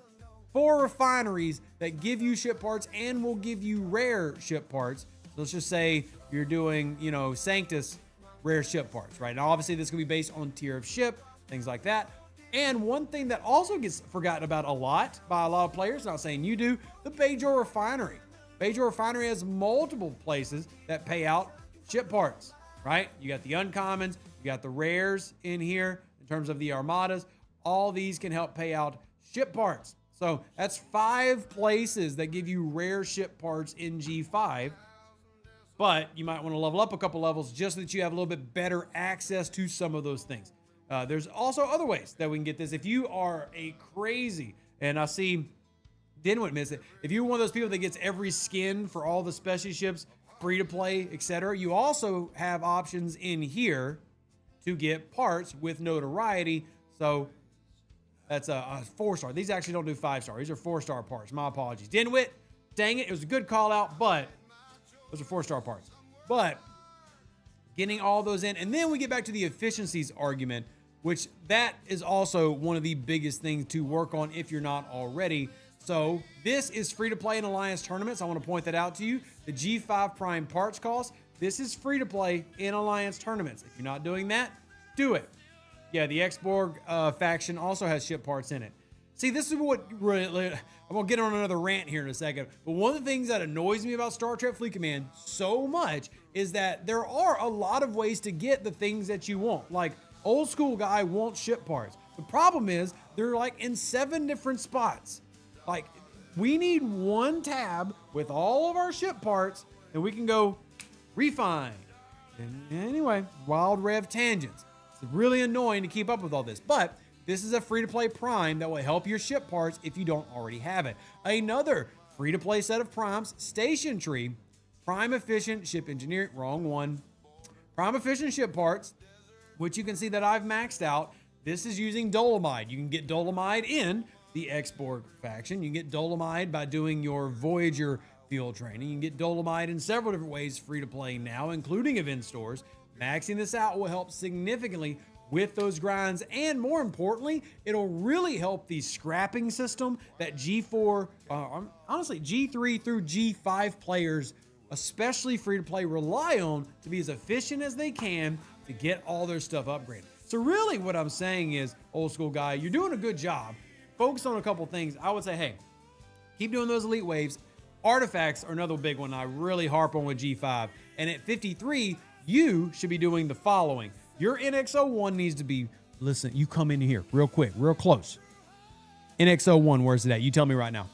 4 refineries that give you ship parts and will give you rare ship parts. So let's just say you're doing, Sanctus rare ship parts, right? Now, obviously this can be based on tier of ship, things like that. And one thing that also gets forgotten about a lot by a lot of players, not saying you do, the Bajor refinery. Bajor refinery has multiple places that pay out ship parts, right? You got the uncommons, you got the rares in here in terms of the armadas. All these can help pay out ship parts. So that's 5 places that give you rare ship parts in G5. But you might want to level up a couple levels just so that you have a little bit better access to some of those things. There's also other ways that we can get this. If you are a crazy, and I see Dinwiddie miss it, if you're one of those people that gets every skin for all the special ships, free to play, etc., you also have options in here to get parts with notoriety. So that's a 4-star. These actually don't do 5-star. These are 4-star parts. My apologies. Dinwiddie, dang it. It was a good call out, but those are 4-star parts. But getting all those in, and then we get back to the efficiencies argument, which that is also one of the biggest things to work on if you're not already. So this is free to play in Alliance tournaments. I want to point that out to you. The G5 Prime parts cost, this is free to play in Alliance tournaments. If you're not doing that, do it. Yeah, the X-Borg faction also has ship parts in it. See, this is what really, I'm going to get on another rant here in a second, but one of the things that annoys me about Star Trek Fleet Command so much is that there are a lot of ways to get the things that you want. Like, old school guy wants ship parts. The problem is they're like in 7 different spots. Like, we need one tab with all of our ship parts and we can go refine. And anyway, wild rev tangents. It's really annoying to keep up with all this, but this is a free-to-play Prime that will help your ship parts if you don't already have it. Another free-to-play set of Primes, Station Tree, Prime Efficient Ship Engineering, wrong one. Prime Efficient Ship Parts, which you can see that I've maxed out. This is using Dolomite. You can get Dolomite in the X-Borg faction. You can get Dolomite by doing your Voyager field training. You can get Dolomite in several different ways free-to-play now, including event stores. Maxing this out will help significantly with those grinds, and more importantly, it'll really help the scrapping system that G4, honestly, G3 through G5 players, especially free-to-play, rely on to be as efficient as they can to get all their stuff upgraded. So really what I'm saying is, old school guy, you're doing a good job. Focus on a couple things. I would say, hey, keep doing those elite waves. Artifacts are another big one I really harp on with G5. And at 53, you should be doing the following. Your NX01 needs to be, listen, you come in here real quick, real close. NX01, where's it at? You tell me right now.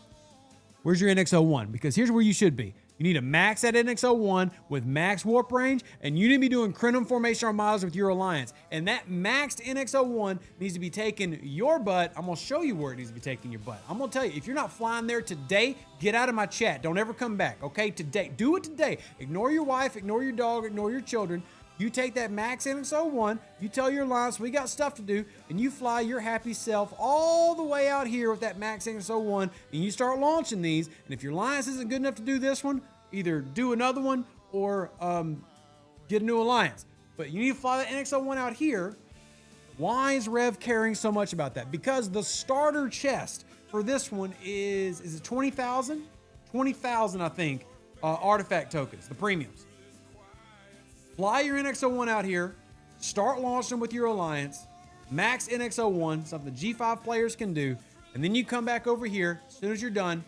Where's your NX01? Because here's where you should be. You need to max that NX01 with max warp range, and you need to be doing Crenum formation armadas with your alliance. And that maxed NX01 needs to be taking your butt. I'm going to show you where it needs to be taking your butt. I'm going to tell you, if you're not flying there today, get out of my chat. Don't ever come back, okay? Today. Do it today. Ignore your wife, ignore your dog, ignore your children. You take that max NX01, you tell your alliance we got stuff to do, and you fly your happy self all the way out here with that max NX01, and you start launching these. And if your alliance isn't good enough to do this one, either do another one or get a new alliance. But you need to fly the NX01 out here. Why is Rev caring so much about that? Because the starter chest for this one is it 20,000? 20,000, I think, artifact tokens, the premiums. Fly your NX01 out here, start launching with your alliance, max NX01, something G5 players can do, and then you come back over here as soon as you're done,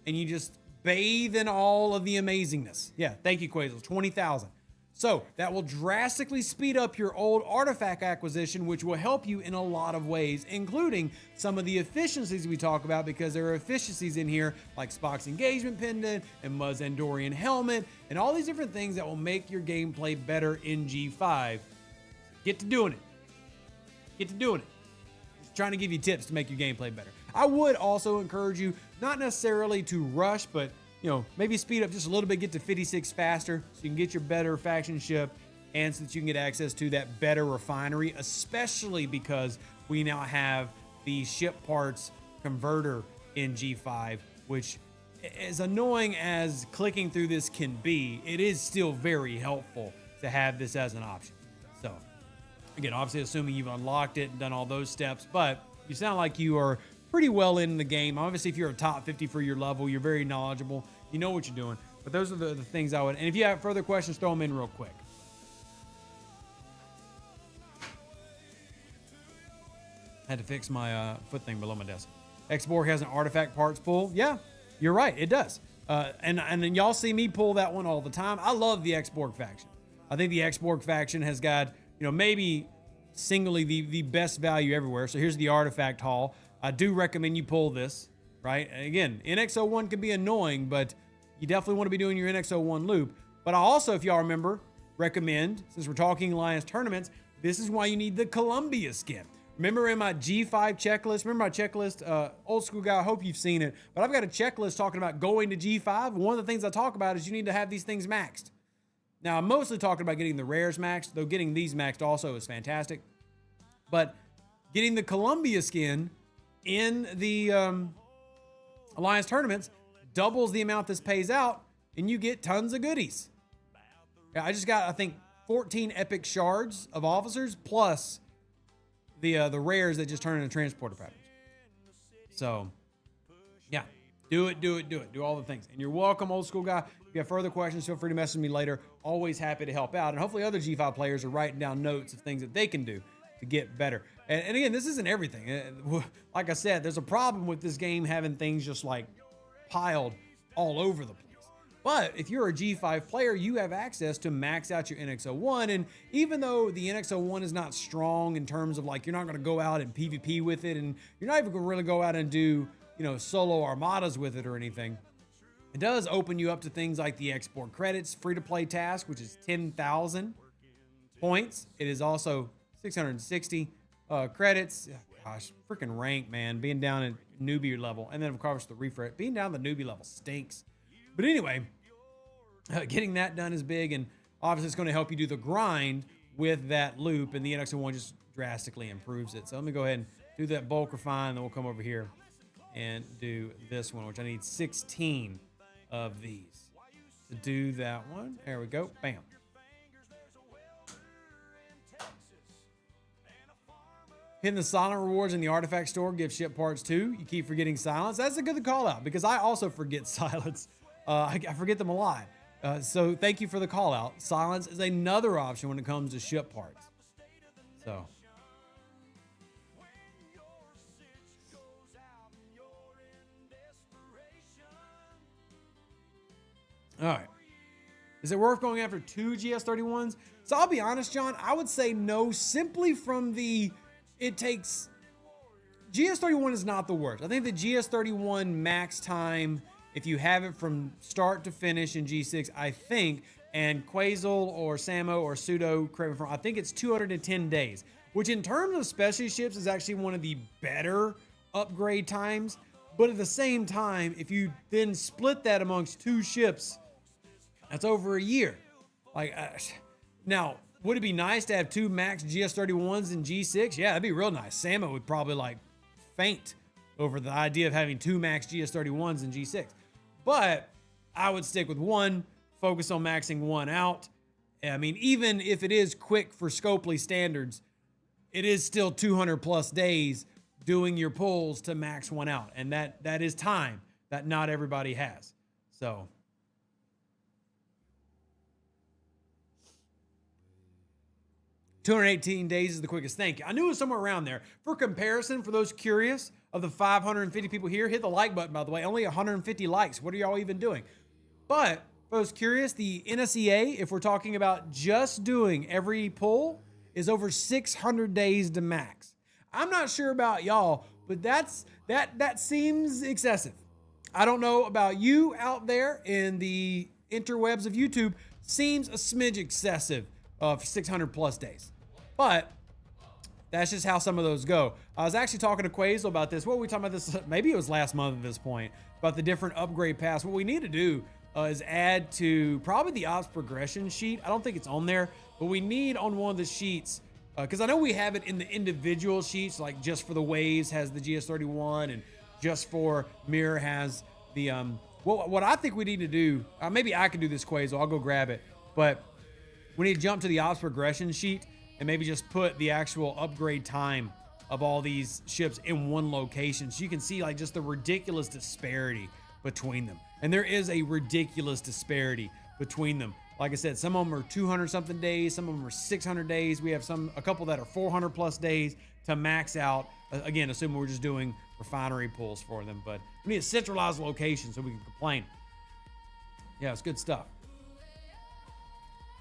and you just bathe in all of the amazingness. Yeah, thank you, Quasel, 20,000. So that will drastically speed up your old artifact acquisition, which will help you in a lot of ways, including some of the efficiencies we talk about, because there are efficiencies in here like Spock's engagement pendant and Muzz Andorian helmet and all these different things that will make your gameplay better in G5. Get to doing it. Get to doing it. Just trying to give you tips to make your gameplay better. I would also encourage you not necessarily to rush, but maybe speed up just a little bit, get to 56 faster so you can get your better faction ship and so that you can get access to that better refinery, especially because we now have the ship parts converter in G5, which, as annoying as clicking through this can be, it is still very helpful to have this as an option. So again, obviously assuming you've unlocked it and done all those steps, but you sound like you are pretty well in the game. Obviously, if you're a top 50 for your level, you're very knowledgeable. You know what you're doing. But those are the things I would. And if you have further questions, throw them in real quick. Had to fix my foot thing below my desk. Xborg has an artifact parts pool. Yeah, you're right. It does. And then y'all see me pull that one all the time. I love the Xborg faction. I think the Xborg faction has got, maybe singly the best value everywhere. So here's the artifact haul. I do recommend you pull this, right? Again, NX01 can be annoying, but you definitely want to be doing your NX01 loop. But I also, if y'all remember, recommend, since we're talking Alliance tournaments, this is why you need the Columbia skin. Remember in my G5 checklist, old school guy, I hope you've seen it, but I've got a checklist talking about going to G5. One of the things I talk about is you need to have these things maxed. Now, I'm mostly talking about getting the rares maxed, though getting these maxed also is fantastic. But getting the Columbia skin in the Alliance tournaments doubles the amount this pays out, and you get tons of goodies. I just got, I think, 14 epic shards of officers plus the rares that just turn into transporter patterns. So, yeah, do it. Do all the things. And you're welcome, old school guy. If you have further questions, feel free to message me later. Always happy to help out. And hopefully other G5 players are writing down notes of things that they can do to get better. And again, this isn't everything. Like I said, there's a problem with this game having things just like piled all over the place. But if you're a G5 player, you have access to max out your NX01. And even though the NX01 is not strong in terms of like, you're not going to go out and PvP with it, and you're not even going to really go out and do, solo armadas with it or anything, it does open you up to things like the export credits, free-to-play task, which is 10,000 points. It is also 660 credits. Gosh, freaking rank, man. Being down at newbie level. And then, of course, the refresh. Being down the newbie level stinks. But anyway, getting that done is big. And obviously, it's going to help you do the grind with that loop. And the NX01 just drastically improves it. So let me go ahead and do that bulk refine. And then we'll come over here and do this one, which I need 16 of these to do that one. There we go. Bam. Hitting the silent rewards in the artifact store gives ship parts too. You keep forgetting silence. That's a good call out because I also forget silence. I forget them a lot. So thank you for the call out. Silence is another option when it comes to ship parts. So. All right. Is it worth going after 2 GS31s? So I'll be honest, John, I would say no, simply from it takes, GS31 is not the worst. I think the GS31 max time if you have it from start to finish in G6, I think, and Quasel or Samo or Pseudo, correct me if I'm wrong, I think it's 210 days, which in terms of specialty ships is actually one of the better upgrade times. But at the same time, if you then split that amongst 2 ships, that's over a year. Like, now, would it be nice to have 2 max GS31s in G6? Yeah, that'd be real nice. Samo would probably like faint over the idea of having 2 max GS31s in G6. But I would stick with 1, focus on maxing 1 out. I mean, even if it is quick for Scopely standards, it is still 200 plus days doing your pulls to max 1 out. And that is time that not everybody has. So 218 days is the quickest. Thank you. I knew it was somewhere around there. For comparison, for those curious, of the 550 people here, hit the like button, by the way. Only 150 likes. What are y'all even doing? But for those curious, the NSEA, if we're talking about just doing every pull, is over 600 days to max. I'm not sure about y'all, but that seems excessive. I don't know about you out there in the interwebs of YouTube. Seems a smidge excessive for 600 plus days. But that's just how some of those go. I was actually talking to Quasel about this. What were we talking about this? Maybe it was last month at this point, about the different upgrade paths. What we need to do is add to probably the ops progression sheet. I don't think it's on there, but we need on one of the sheets, because I know we have it in the individual sheets, like just for the waves has the GS31 and just for Mirror has the, what I think we need to do, maybe I can do this, Quasel, I'll go grab it, but we need to jump to the ops progression sheet and maybe just put the actual upgrade time of all these ships in one location so you can see like just the ridiculous disparity between them. And there is a ridiculous disparity between them. Like I said, some of them are 200 something days, some of them are 600 days. We have a couple that are 400 plus days to max out. Again, assuming we're just doing refinery pulls for them, but we need a centralized location so we can complain. Yeah, it's good stuff.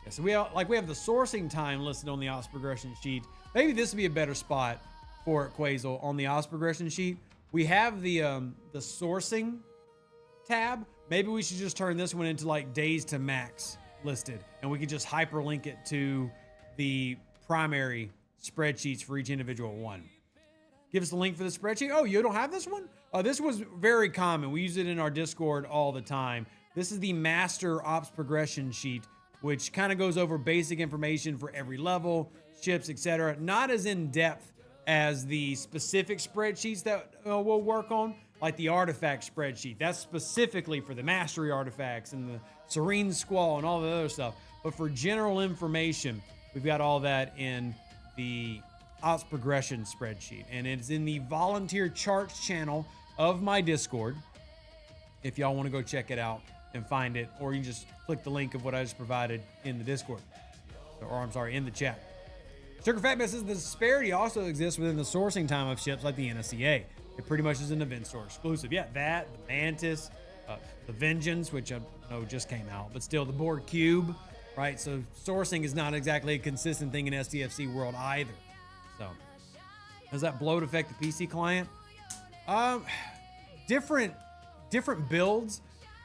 Yeah, so we have the sourcing time listed on the ops progression sheet. Maybe this would be a better spot for it, Quasel, on the ops progression sheet. We have the sourcing tab. Maybe we should just turn this one into like days to max listed, and we could just hyperlink it to the primary spreadsheets for each individual one. Give us the link for the spreadsheet. Oh, you don't have this one? This was very common. We use it in our Discord all the time. This is the master ops progression sheet, which kind of goes over basic information for every level, ships, etc. Not as in depth as the specific spreadsheets that we'll work on, like the artifact spreadsheet. That's specifically for the mastery artifacts and the Serene Squall and all the other stuff. But for general information, we've got all that in the ops progression spreadsheet. And it's in the volunteer charts channel of my Discord, if y'all want to go check it out and find it, or you can just click the link of what I just provided in the Discord, or I'm sorry, in the chat. Sugar Fatman says the disparity also exists within the sourcing time of ships like the NSEA. It pretty much is an event store exclusive. Yeah, that, the Mantis, the Vengeance, which I know just came out, but still the Borg Cube, right? So sourcing is not exactly a consistent thing in STFC world either. So does that bloat affect the PC client? Different builds.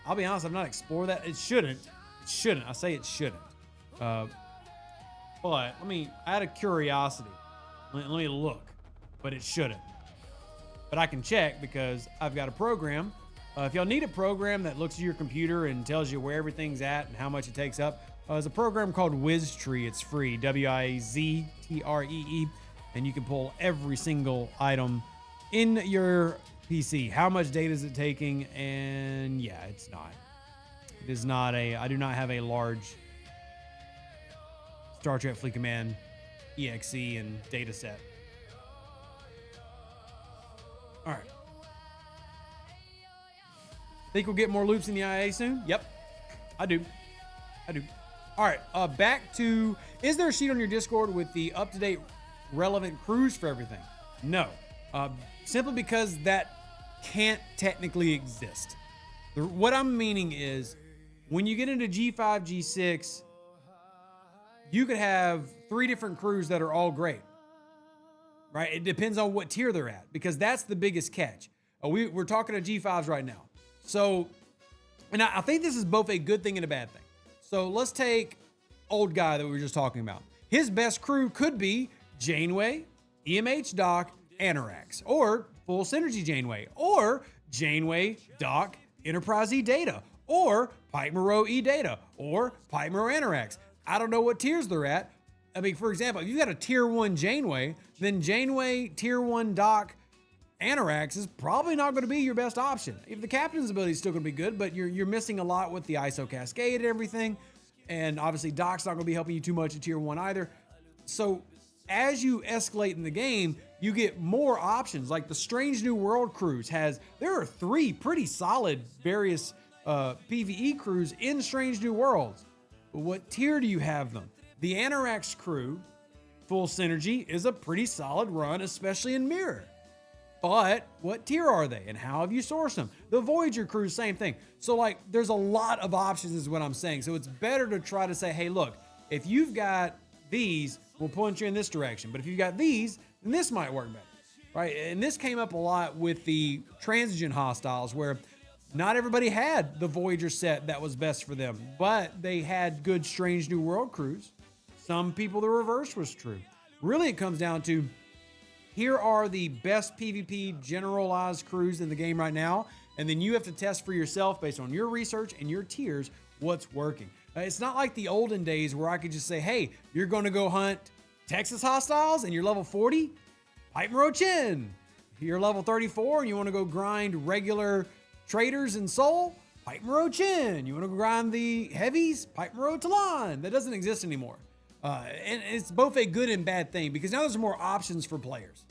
I'll be honest, I've not explored that. It shouldn't. It shouldn't. I say it shouldn't. But I mean, out of curiosity, let me look. But it shouldn't. But I can check because I've got a program. If y'all need a program that looks at your computer and tells you where everything's at and how much it takes up, there's a program called WizTree. It's free, WIZTREE, and you can pull every single item in your PC. How much data is it taking? And yeah, it's not. It is not I do not have a large Star Trek Fleet Command EXE and data set. All right. Think we'll get more loops in the IA soon? Yep, I do. All right, back to, is there a sheet on your Discord with the up-to-date relevant crews for everything? No, simply because that can't technically exist. What I'm meaning is, when you get into G5, G6, you could have 3 different crews that are all great, right? It depends on what tier they're at, because that's the biggest catch. We're talking to G5s right now. So And I think this is both a good thing and a bad thing. So let's take old guy that we were just talking about. His best crew could be Janeway, EMH Doc, Anorax, or Full Synergy Janeway, or Janeway, Doc, Enterprise E Data, or Pipe Moreau E Data, or Pipe Moreau Anorax. I don't know what tiers they're at. I mean, for example, if you got a tier 1 Janeway, then Janeway, tier 1 Doc, Anorax is probably not going to be your best option. If the captain's ability is still going to be good, but you're missing a lot with the ISO Cascade and everything. And obviously Doc's not going to be helping you too much at tier 1 either. So as you escalate in the game, you get more options. Like the Strange New World crews there are 3 pretty solid various PvE crews in Strange New Worlds. But what tier do you have them? The Anorax crew, Full Synergy, is a pretty solid run, especially in Mirror. But what tier are they and how have you sourced them? The Voyager crew, same thing. So like there's a lot of options is what I'm saying. So it's better to try to say, hey, look, if you've got these, we'll point you in this direction. But if you've got these, then this might work better, right? And this came up a lot with the transigen hostiles where not everybody had the Voyager set that was best for them, but they had good Strange New World crews. Some people, the reverse was true. Really, it comes down to here are the best PvP generalized crews in the game right now, and then you have to test for yourself based on your research and your tiers what's working. It's not like the olden days where I could just say, hey, you're going to go hunt Texas hostiles and you're level 40, Pipe Moreau Chin. You're level 34 and you want to go grind regular traders in Soul, Pipe Moreau Chin. You want to go grind the heavies, Pipe Moreau Talon. That doesn't exist anymore. And it's both a good and bad thing because now there's more options for players.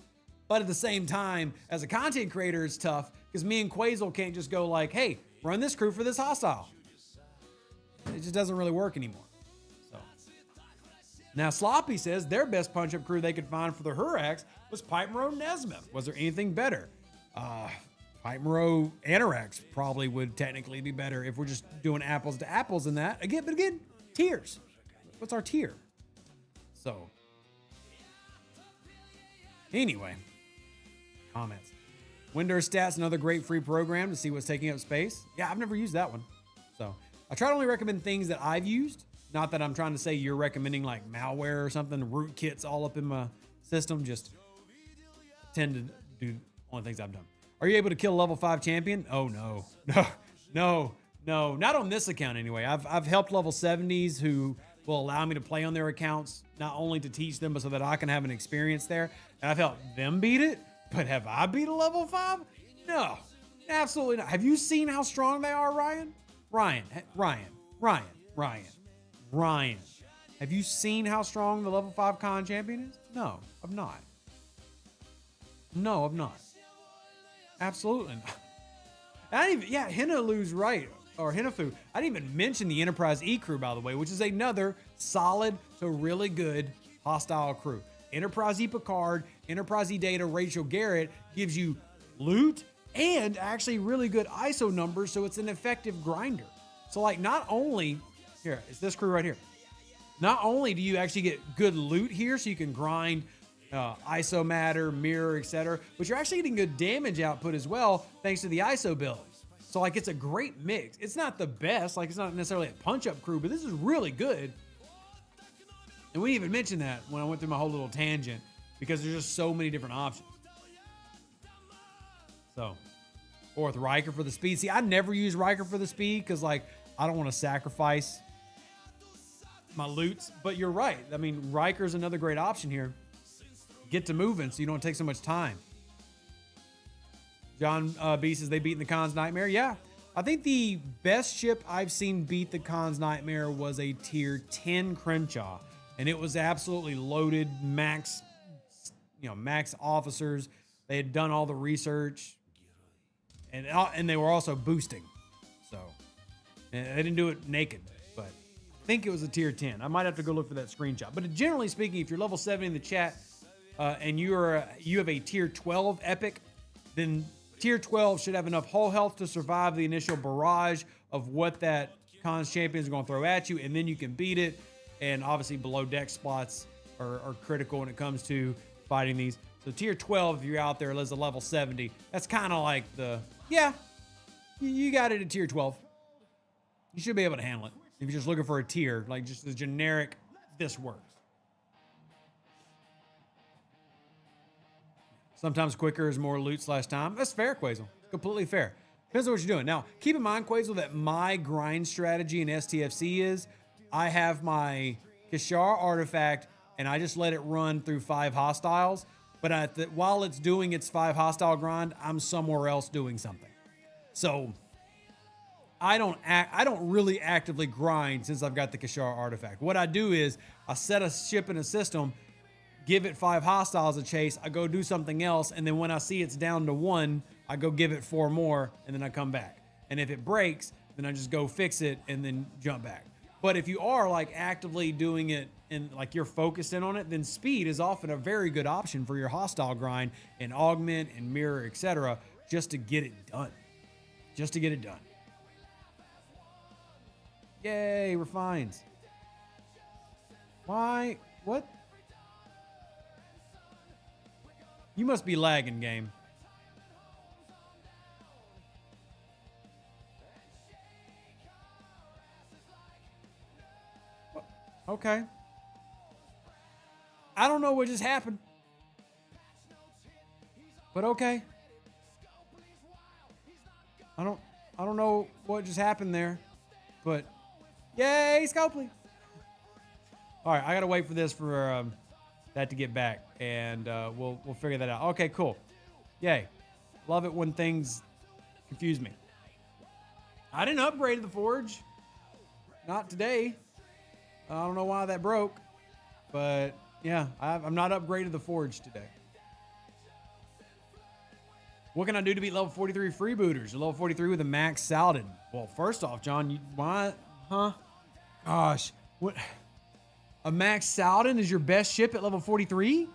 But at the same time, as a content creator, it's tough because me and Quasel can't just go like, hey, run this crew for this hostile. It just doesn't really work anymore. So now Sloppy says their best punch-up crew they could find for the Hurax was Pipe Moreau Nesmith. Was there anything better? Pipe Moreau Anorax probably would technically be better if we're just doing apples to apples in that. But again, tiers. What's our tier? So, anyway, comments. Windows Stats, another great free program to see what's taking up space. Yeah, I've never used that one. So, I try to only recommend things that I've used. Not that I'm trying to say you're recommending like malware or something, rootkits all up in my system. Just tend to do only things I've done. Are you able to kill a level 5 champion? Oh, no. Not on this account anyway. I've helped level 70s who will allow me to play on their accounts, not only to teach them, but so that I can have an experience there. And I've helped them beat it, but have I beat a level 5? No, absolutely not. Have you seen how strong they are, Ryan? Ryan. Have you seen how strong the level 5 con champion is? No, I've not. Absolutely not. Hinalu's right. Or Hinafu. I didn't even mention the Enterprise E crew, by the way, which is another solid to really good hostile crew. Enterprise E Picard, Enterprise E Data, Rachel Garrett gives you loot and actually really good ISO numbers, so it's an effective grinder. So like not only, here, it's this crew right here. Not only do you actually get good loot here so you can grind ISO matter, mirror, etc., but you're actually getting good damage output as well thanks to the ISO build. So like it's a great mix. It's not the best, like it's not necessarily a punch-up crew, but this is really good. And we even mentioned that when I went through my whole little tangent because there's just so many different options. So, or with Riker for the speed. See, I never use Riker for the speed because like I don't want to sacrifice my loots. But you're right. I mean, Riker's another great option here. Get to moving so you don't take so much time. John B says they beat the Khan's Nightmare. Yeah, I think the best ship I've seen beat the Khan's Nightmare was a tier 10 Crenshaw, and it was absolutely loaded, max officers. They had done all the research, and they were also boosting. So, and they didn't do it naked, but I think it was a tier 10. I might have to go look for that screenshot. But generally speaking, if you're level 70 in the chat and you have a tier 12 epic, then tier 12 should have enough hull health to survive the initial barrage of what that Khan's champion is going to throw at you, and then you can beat it. And obviously below deck spots are critical when it comes to fighting these. So tier 12, if you're out there as a level 70, that's kind of like you got it at tier 12. You should be able to handle it. If you're just looking for a tier, like just the generic, this works. Sometimes quicker is more loot / time. That's fair, Quazel. Completely fair. Depends on what you're doing. Now, keep in mind, Quazel, that my grind strategy in STFC is I have my Kishar artifact and I just let it run through 5 hostiles. But while it's doing its 5 hostile grind, I'm somewhere else doing something. So I don't really actively grind since I've got the Kishar artifact. What I do is I set a ship in a system, give it 5 hostiles a chase, I go do something else, and then when I see it's down to 1, I go give it 4 more, and then I come back. And if it breaks, then I just go fix it and then jump back. But if you are like actively doing it and like you're focused in on it, then speed is often a very good option for your hostile grind and augment and mirror, etc., just to get it done. Just to get it done. Yay, refines. Why? What? You must be lagging, game. Okay. I don't know what just happened. But okay. I don't know what just happened there. But yay, Scopely. All right, I got to wait for this for that to get back and we'll figure that out. Okay, cool. Yay. Love it when things confuse me. I didn't upgrade the forge. Not today. I don't know why that broke, but yeah, I'm not upgraded the forge today. What can I do to beat level 43 freebooters? Level 43 with a max Saladin. Well, first off, John, why? Huh? Gosh, what? A max Saladin is your best ship at level 43?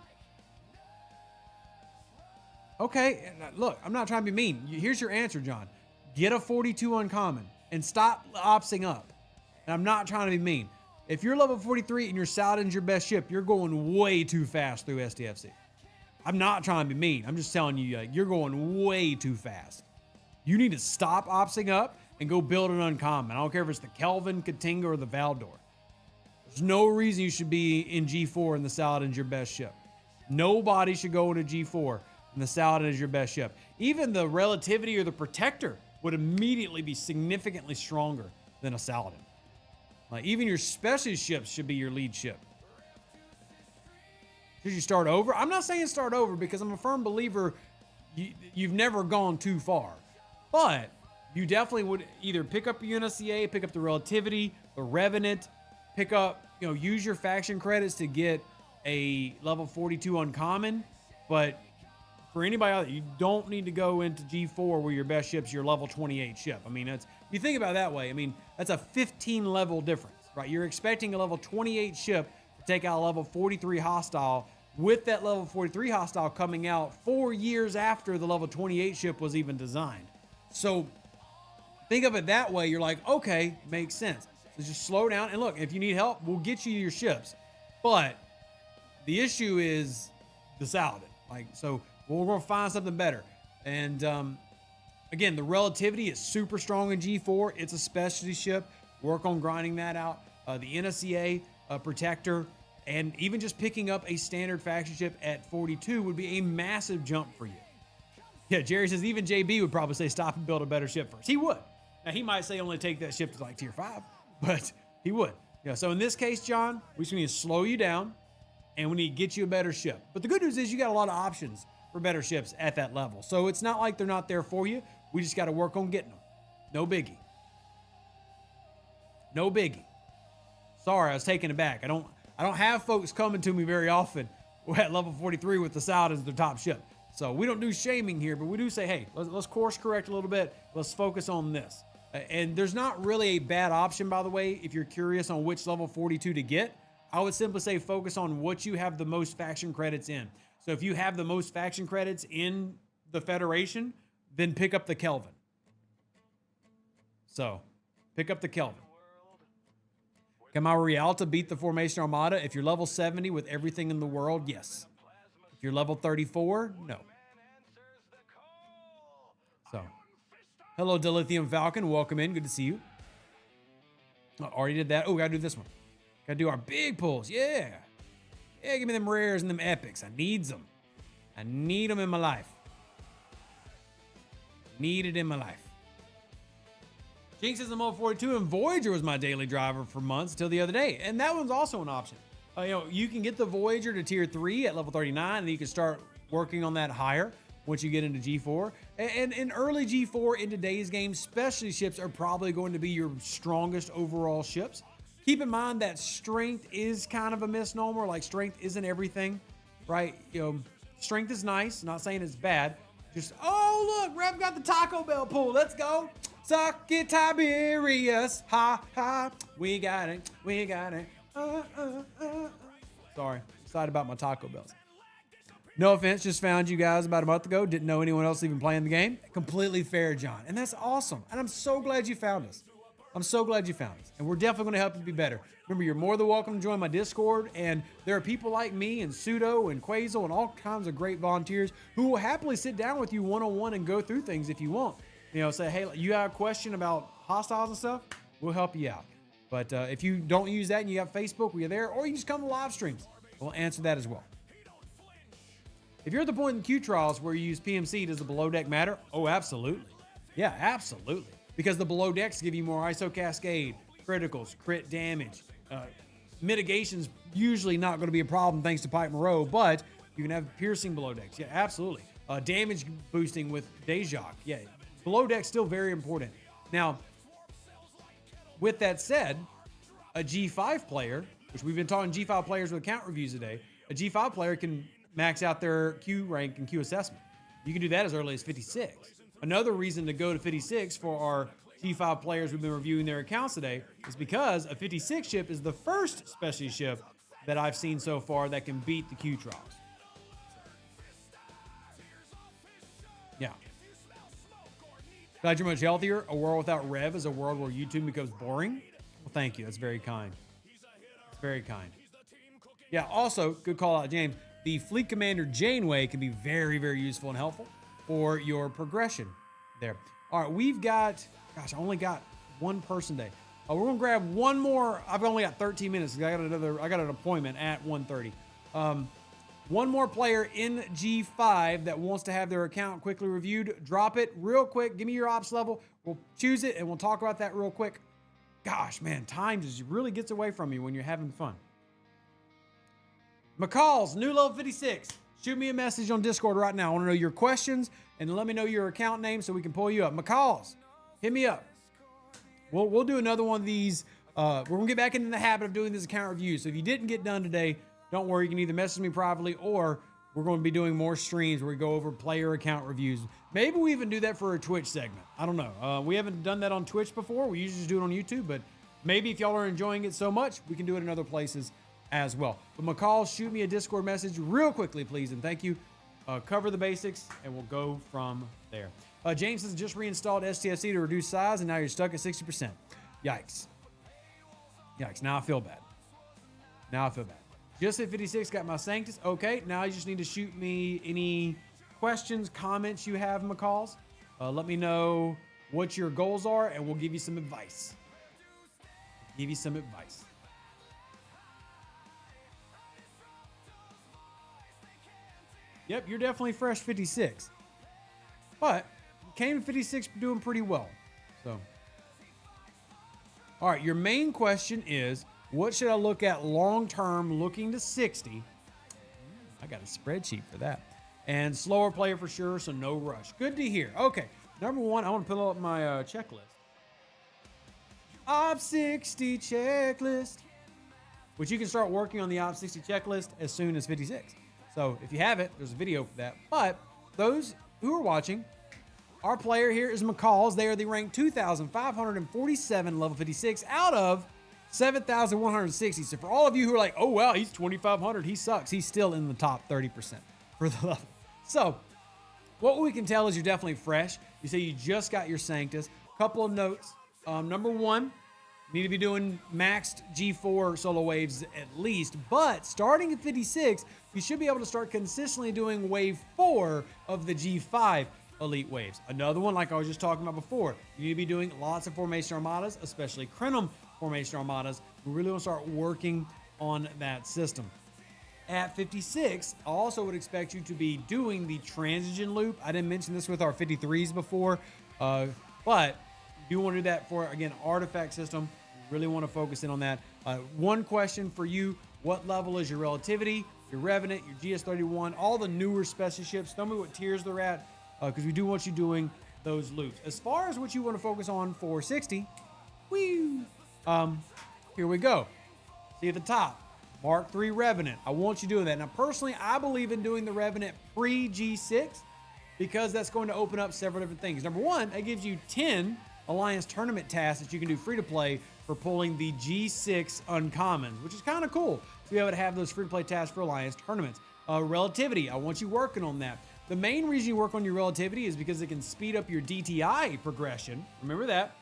Okay, look, I'm not trying to be mean. Here's your answer, John. Get a 42 uncommon and stop opsing up. And I'm not trying to be mean. If you're level 43 and your Saladin's your best ship, you're going way too fast through STFC. I'm not trying to be mean. I'm just telling you, you're going way too fast. You need to stop opsing up and go build an uncommon. I don't care if it's the Kelvin, Katinga, or the Valdor. There's no reason you should be in G4 and the Saladin's your best ship. Nobody should go into G4 and the Saladin is your best ship. Even the Relativity or the Protector would immediately be significantly stronger than a Saladin. Like, even your specialist ships should be your lead ship. Should you start over? I'm not saying start over because I'm a firm believer you've never gone too far. But you definitely would either pick up your NSCA, pick up the Relativity, the Revenant, pick up, use your faction credits to get a level 42 uncommon. But for anybody out there, you don't need to go into G4 where your best ship's your level 28 ship. I mean, you think about it that way. I mean, that's a 15 level difference, right? You're expecting a level 28 ship to take out a level 43 hostile, with that level 43 hostile coming out 4 years after the level 28 ship was even designed. So think of it that way. You're like, okay, makes sense. So just slow down. And look, if you need help, we'll get you your ships. But the issue is the Saladin. So we're going to find something better. And again, the Relativity is super strong in G4. It's a specialty ship. Work on grinding that out. The NSCA Protector, and even just picking up a standard faction ship at 42 would be a massive jump for you. Yeah, Jerry says even JB would probably say stop and build a better ship first. He would. Now, he might say only take that ship to like tier 5, but he would. Yeah, so in this case, John, we just need to slow you down, and we need to get you a better ship. But the good news is you got a lot of options for better ships at that level. So it's not like they're not there for you. We just got to work on getting them. No biggie. No biggie. Sorry, I was taken aback. I don't have folks coming to me very often at level 43 with the Saladin as their top ship. So we don't do shaming here, but we do say, hey, let's course correct a little bit. Let's focus on this. And there's not really a bad option, by the way, if you're curious on which level 42 to get. I would simply say focus on what you have the most faction credits in. So if you have the most faction credits in the Federation, then pick up the Kelvin. So pick up the Kelvin. Can my Rialta beat the Formation Armada? If you're level 70 with everything in the world, yes. If you're level 34, no. So, hello, Dilithium Falcon. Welcome in. Good to see you. Already did that. Oh, gotta do this one. Gotta do our big pulls. Yeah. Yeah, give me them rares and them epics. I needs them. I need them in my life. Need it in my life. Jinx is a mode 42, and Voyager was my daily driver for months until the other day. And that one's also an option. You can get the Voyager to tier 3 at level 39, and then you can start working on that higher once you get into G4. And in early G4 in today's game, specialty ships are probably going to be your strongest overall ships. Keep in mind that strength is kind of a misnomer. Like, strength isn't everything, right? Strength is nice. Not saying it's bad. Just, oh, look, Rev got the Taco Bell pull. Let's go. Suck it, Tiberius. Ha, ha. We got it. We got it. Sorry. Excited about my Taco Bells. No offense. Just found you guys about a month ago. Didn't know anyone else even playing the game. Completely fair, John. And that's awesome. And I'm so glad you found us. I'm so glad you found us. And we're definitely going to help you be better. Remember, you're more than welcome to join my Discord. And there are people like me and Pseudo and Quasel and all kinds of great volunteers who will happily sit down with you one-on-one and go through things if you want. Say, hey, you have a question about hostiles and stuff? We'll help you out. But if you don't use that and you have Facebook, we're there. Or you just come to live streams. We'll answer that as well. If you're at the point in Q trials where you use PMC, does the below deck matter? Oh, absolutely. Yeah, absolutely. Because the below decks give you more ISO cascade, criticals, crit damage. Mitigation's usually not going to be a problem thanks to Pipe Moreau, but you can have piercing below decks. Yeah, absolutely. Damage boosting with Dejoc. Yeah, below deck's still very important. Now, with that said, a G5 player, which we've been talking G5 players with account reviews today, a G5 player can max out their Q rank and Q assessment. You can do that as early as 56. Another reason to go to 56 for our G5 players we've been reviewing their accounts today is because a 56 ship is the first specialty ship that I've seen so far that can beat the Q trials. Yeah. Glad you're much healthier. A world without Rev is a world where YouTube becomes boring. Well, thank you. That's very kind. That's very kind. Yeah, also, good call out, James. The Fleet Commander Janeway can be very, very useful and helpful for your progression there. All right, we've got, gosh, I only got one person today. We're gonna grab one more. I've only got 13 minutes. I got an appointment at 1:30. One more player in G5 that wants to have their account quickly reviewed. Drop it real quick. Give me your ops level. We'll choose it and we'll talk about that real quick. Gosh, man, time just really gets away from you when you're having fun. McCall's new level 56. Shoot me a message on Discord right now. I want to know your questions and let me know your account name so we can pull you up. McCall's, hit me up. We'll do another one of these. We're going to get back into the habit of doing this account review. So if you didn't get done today, don't worry. You can either message me privately or we're going to be doing more streams where we go over player account reviews. Maybe we even do that for a Twitch segment. I don't know. We haven't done that on Twitch before. We usually just do it on YouTube. But maybe if y'all are enjoying it so much, we can do it in other places as well. But McCall, shoot me a Discord message real quickly, please. And thank you. Cover the basics, and we'll go from there. James has just reinstalled STFC to reduce size, and now you're stuck at 60%. Yikes. Yikes. Now I feel bad. Now I feel bad. Just at 56, got my Sanctus. Okay, now you just need to shoot me any questions, comments you have, McCalls. Let me know what your goals are, and we'll give you some advice. Give you some advice. Yep, you're definitely fresh 56. But you came to 56 doing pretty well. So, all right, your main question is, what should I look at long-term looking to 60? I got a spreadsheet for that. And slower player for sure, so no rush. Good to hear. Okay, number one, I want to pull up my checklist. Op 60 checklist. Which you can start working on the Op 60 checklist as soon as 56. So if you have it, there's a video for that. But those who are watching, our player here is McCall's. They are the rank 2,547 level 56 out of 7,160. So for all of you who are like, oh, wow, he's 2,500. He sucks. He's still in the top 30% for the level. So what we can tell is you're definitely fresh. You say you just got your Sanctus. Couple of notes. Number one, you need to be doing maxed G4 solo waves at least. But starting at 56, you should be able to start consistently doing wave 4 of the G5 elite waves. Another one, like I was just talking about before, you need to be doing lots of formation armadas, especially Krenim formation armadas. We really want to start working on that system. At 56, I also would expect you to be doing the transition loop. I didn't mention this with our 53s before, but you want to do that for, again, artifact system. You really want to focus in on that. One question for you: what level is your relativity, your Revenant, your GS31, all the newer special ships? Tell me what tiers they're at, because we do want you doing those loops. As far as what you want to focus on for 60, here we go. See at the top, Mark III Revenant. I want you doing that. Now, personally, I believe in doing the Revenant pre-G6 because that's going to open up several different things. Number one, it gives you 10 Alliance tournament tasks that you can do free to play for pulling the G6 uncommons, which is kind of cool to be able to have those free to play tasks for Alliance tournaments. Relativity, I want you working on that. The main reason you work on your relativity is because it can speed up your DTI progression. Remember that.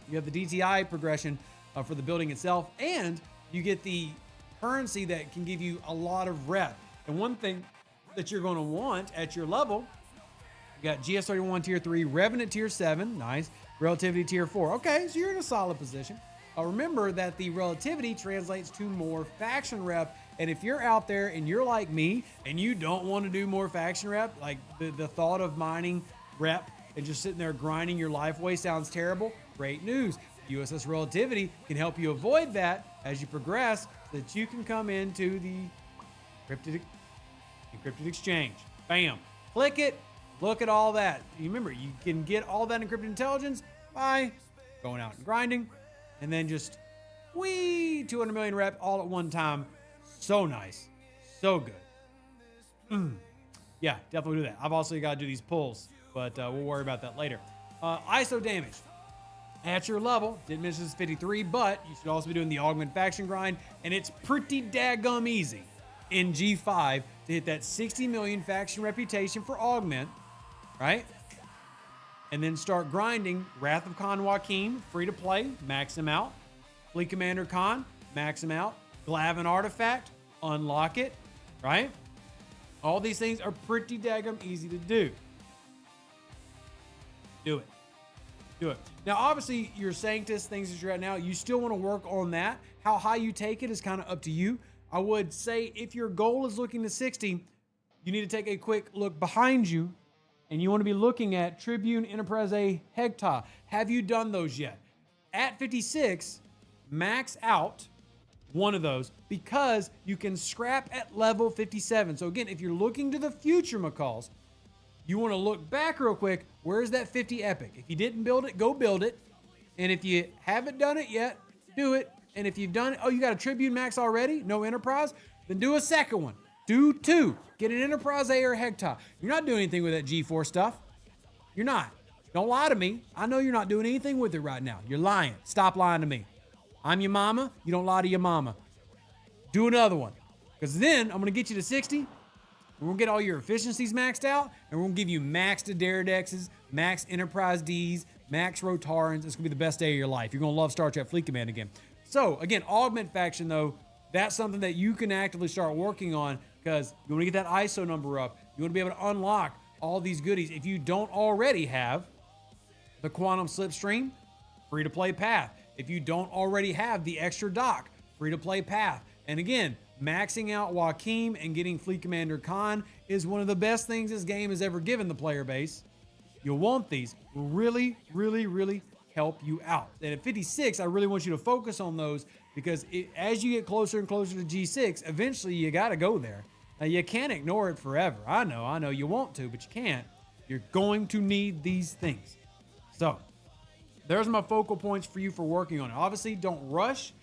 You have the DTI progression for the building itself, and you get the currency that can give you a lot of rep. And one thing that you're going to want at your level, you got GS31 tier 3, Revenant tier 7, nice, Relativity tier 4. Okay, so you're in a solid position. Remember that the relativity translates to more faction rep. And if you're out there and you're like me and you don't want to do more faction rep, like the thought of mining rep and just sitting there grinding your life away sounds terrible, great news. USS Relativity can help you avoid that as you progress so that you can come into the encrypted exchange. Bam. Click it. Look at all that. You remember, you can get all that encrypted intelligence by going out and grinding and then just 200 million rep all at one time. So nice. So good. Yeah, definitely do that. I've also got to do these pulls, but we'll worry about that later. ISO damage. At your level, didn't mention this 53, but you should also be doing the augment faction grind, and it's pretty daggum easy in G5 to hit that 60 million faction reputation for augment, right? And then start grinding Wrath of Khan Joaquin, free to play, max him out. Fleet Commander Khan, max him out. Glavin Artifact, unlock it, right? All these things are pretty daggum easy to do. Do it. Do it. Now, obviously, your Sanctus, things that you're at now, you still want to work on that. How high you take it is kind of up to you. I would say if your goal is looking to 60, you need to take a quick look behind you, and you want to be looking at Tribune, Enterprise A, Hector. Have you done those yet? At 56, max out one of those because you can scrap at level 57. So again, if you're looking to the future, McCalls, you want to look back real quick. Where's that 50 epic? If you didn't build it, go build it. And if you haven't done it yet, do it. And if you've done it, oh, you got a Tribune max already? No Enterprise? Then do a second one. Do two. Get an Enterprise A or Hector. You're not doing anything with that G4 stuff. You're not. Don't lie to me. I know you're not doing anything with it right now. You're lying. Stop lying to me. I'm your mama. You don't lie to your mama. Do another one. Because then I'm going to get you to 60. We're going to get all your efficiencies maxed out, and we're going to give you max Daredexes, max Enterprise Ds, max Rotarans. It's going to be the best day of your life. You're going to love Star Trek Fleet Command again. So, again, Augment Faction, though, that's something that you can actively start working on because you want to get that ISO number up. You want to be able to unlock all these goodies. If you don't already have the Quantum Slipstream, free-to-play path. If you don't already have the extra dock, free-to-play path. And again, maxing out Joaquin and getting Fleet Commander Khan is one of the best things this game has ever given the player base. You'll want these. Will really, really, really help you out. And at 56, I really want you to focus on those because as you get closer and closer to G6, eventually you got to go there. Now, you can't ignore it forever. I know you want to, but you can't. You're going to need these things. So, there's my focal points for you for working on it. Obviously, don't rush.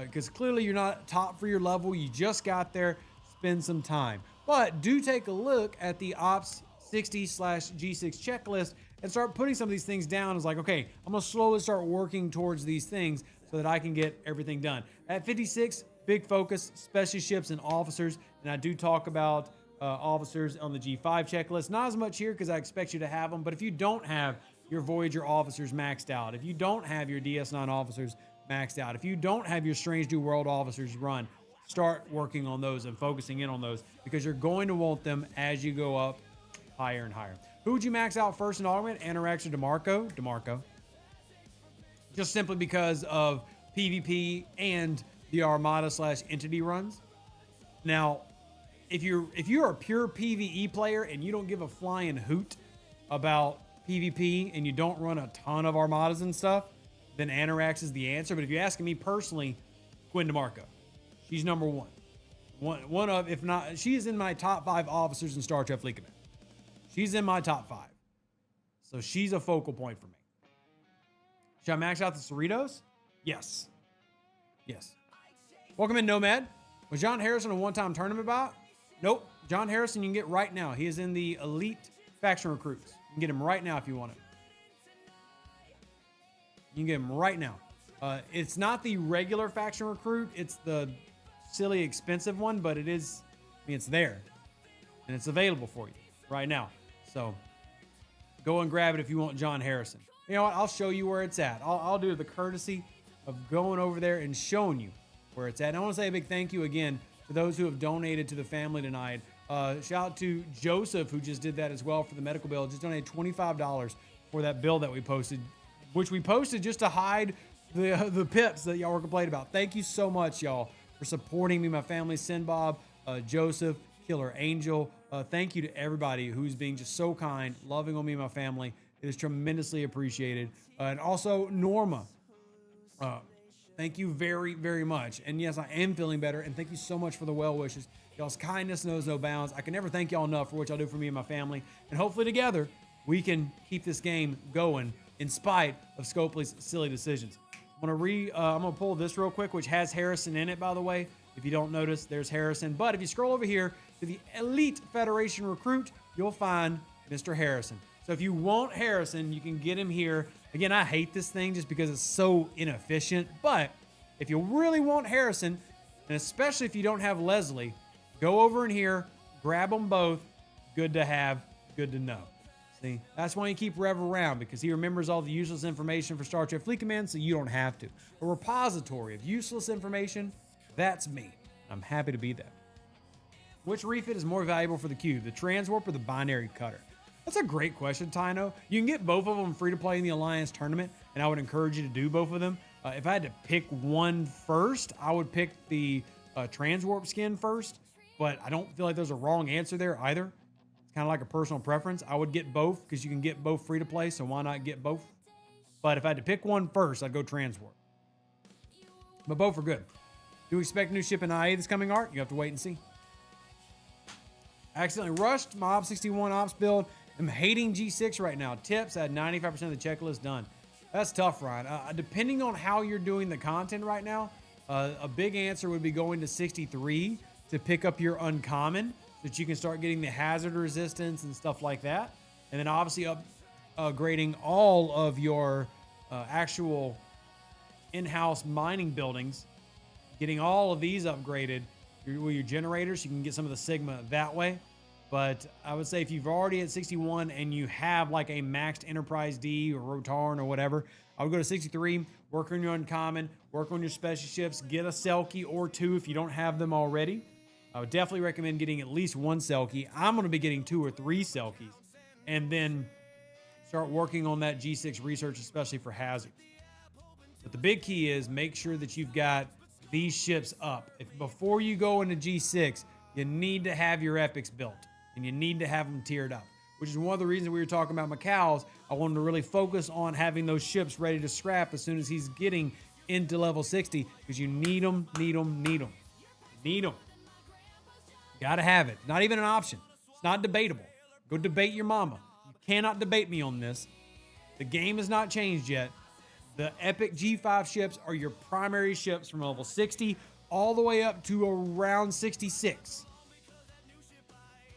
Because clearly you're not top for your level. You just got there. Spend some time. But do take a look at the Ops 60/G6 checklist and start putting some of these things down. It's like, okay, I'm going to slowly start working towards these things so that I can get everything done. At 56, big focus, special ships and officers. And I do talk about officers on the G5 checklist. Not as much here because I expect you to have them. But if you don't have your Voyager officers maxed out, if you don't have your DS9 officers maxed out, if you don't have your Strange New World officers run, start working on those and focusing in on those because you're going to want them as you go up higher and higher. Who would you max out first in Augment? Anorax or DeMarco? DeMarco. Just simply because of PvP and the Armada / entity runs. Now, if you're a pure PvE player and you don't give a flying hoot about PvP and you don't run a ton of Armadas and stuff, then Anorax is the answer. But if you're asking me personally, Gwen DeMarco, she's number one. One of, if not, she is in my top 5 officers in Star Trek Fleet Command. She's in my top 5. So she's a focal point for me. Should I max out the Cerritos? Yes. Yes. Welcome in, Nomad. Was John Harrison a one-time tournament bot? Nope. John Harrison you can get right now. He is in the Elite Faction Recruits. You can get him right now if you want it. You can get him right now. It's not the regular Faction Recruit. It's the silly expensive one, but it is, I mean, it's there. And it's available for you right now. So go and grab it if you want John Harrison. You know what? I'll show you where it's at. I'll do the courtesy of going over there and showing you where it's at. And I want to say a big thank you again to those who have donated to the family tonight. Shout out to Joseph, who just did that as well for the medical bill. Just donated $25 for that bill that we posted, which we posted just to hide the pips that y'all were complaining about. Thank you so much, y'all, for supporting me, my family, Sinbob, Joseph, Killer Angel. Thank you to everybody who's being just so kind, loving on me and my family. It is tremendously appreciated. And also Norma. Thank you very, very much. And yes, I am feeling better. And thank you so much for the well wishes. Y'all's kindness knows no bounds. I can never thank y'all enough for what y'all do for me and my family. And hopefully together we can keep this game going in spite of Scopely's silly decisions. I'm gonna pull this real quick, which has Harrison in it, by the way. If you don't notice, there's Harrison. But if you scroll over here to the Elite Federation Recruit, you'll find Mr. Harrison. So if you want Harrison, you can get him here. Again, I hate this thing just because it's so inefficient. But if you really want Harrison, and especially if you don't have Leslie, go over in here, grab them both. Good to have, good to know. See, that's why you keep Rev around, because he remembers all the useless information for Star Trek Fleet Command, so you don't have to. A repository of useless information, that's me. I'm happy to be that. Which refit is more valuable for the cube, the transwarp or the binary cutter? That's a great question, Tino. You can get both of them free to play in the Alliance tournament, and I would encourage you to do both of them. If I had to pick one first, I would pick the transwarp skin first, but I don't feel like there's a wrong answer there either. It's kind of like a personal preference. I would get both because you can get both free to play, so why not get both? But if I had to pick one first, I'd go transwarp. But both are good. Do you expect a new ship in IA this coming, Art? You have to wait and see. I accidentally rushed my Ops 61 Ops build. I'm hating G6 right now. Tips, I had 95% of the checklist done. That's tough, Ryan. Depending on how you're doing the content right now, a big answer would be going to 63 to pick up your uncommon so that you can start getting the hazard resistance and stuff like that. And then obviously upgrading all of your actual in-house mining buildings, getting all of these upgraded with your generators. You can get some of the Sigma that way. But I would say if you've already at 61 and you have like a maxed Enterprise D or Rotarn or whatever, I would go to 63, work on your uncommon, work on your special ships, get a Selkie or two if you don't have them already. I would definitely recommend getting at least one Selkie. I'm going to be getting 2 or 3 Selkies. And then start working on that G6 research, especially for hazards. But the big key is make sure that you've got these ships up. Before you go into G6, you need to have your epics built. And you need to have them tiered up, which is one of the reasons we were talking about Macau's. I wanted to really focus on having those ships ready to scrap as soon as he's getting into level 60, because you need them, need them, need them. Need them. Got to have it. Not even an option. It's not debatable. Go debate your mama. You cannot debate me on this. The game has not changed yet. The epic G5 ships are your primary ships from level 60 all the way up to around 66.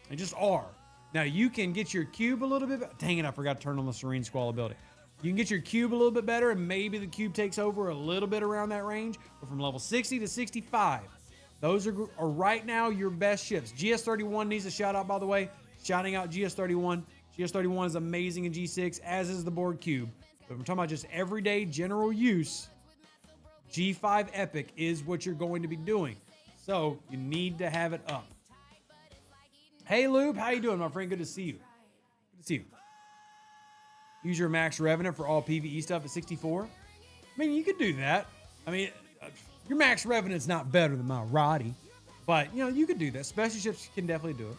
They just are. Now, you can get your cube a little bit better. Dang it, I forgot to turn on the Serene Squall ability. You can get your cube a little bit better, and maybe the cube takes over a little bit around that range. But from level 60 to 65, those are right now your best ships. GS31 needs a shout out, by the way. Shouting out GS31. GS31 is amazing in G6, as is the Borg cube. But we're talking about just everyday general use. G5 Epic is what you're going to be doing. So you need to have it up. Hey, Lube, how you doing, my friend? Good to see you. Good to see you. Use your max revenue for all PvE stuff at 64. I mean, you could do that. I mean, your max revenant's not better than my Roddy, but you know, you could do that. Special ships can definitely do it.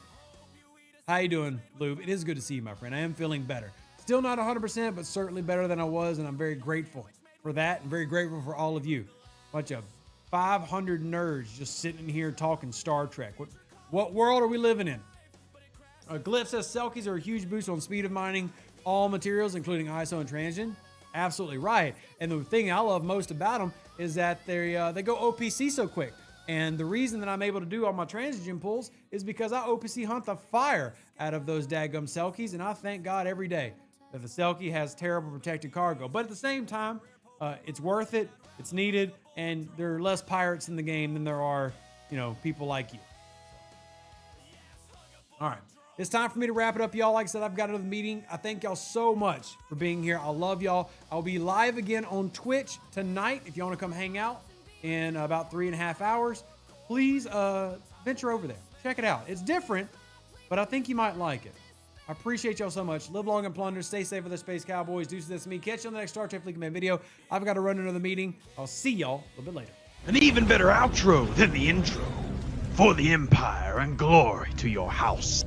How you doing, Lube? It is good to see you, my friend. I am feeling better. Still not 100%, but certainly better than I was, and I'm very grateful for that, and very grateful for all of you. Bunch of 500 nerds just sitting here talking Star Trek. What world are we living in? Glyph says Selkies are a huge boost on speed of mining all materials, including ISO and Transgen. Absolutely right. And the thing I love most about them is that they go OPC so quick. And the reason that I'm able to do all my Transgen pulls is because I OPC hunt the fire out of those daggum Selkies, and I thank God every day that the Selkie has terrible protected cargo. But at the same time, it's worth it, it's needed, and there are less pirates in the game than there are, you know, people like you. All right. It's time for me to wrap it up, y'all. Like I said, I've got another meeting. I thank y'all so much for being here. I love y'all. I'll be live again on Twitch tonight if you want to come hang out in about 3.5 hours. Please venture over there. Check it out. It's different, but I think you might like it. I appreciate y'all so much. Live long and plunder. Stay safe with the Space Cowboys. Deuces, that's me. Catch you on the next Star Trek Fleet Command video. I've got to run another meeting. I'll see y'all a little bit later. An even better outro than the intro. For the Empire and glory to your house.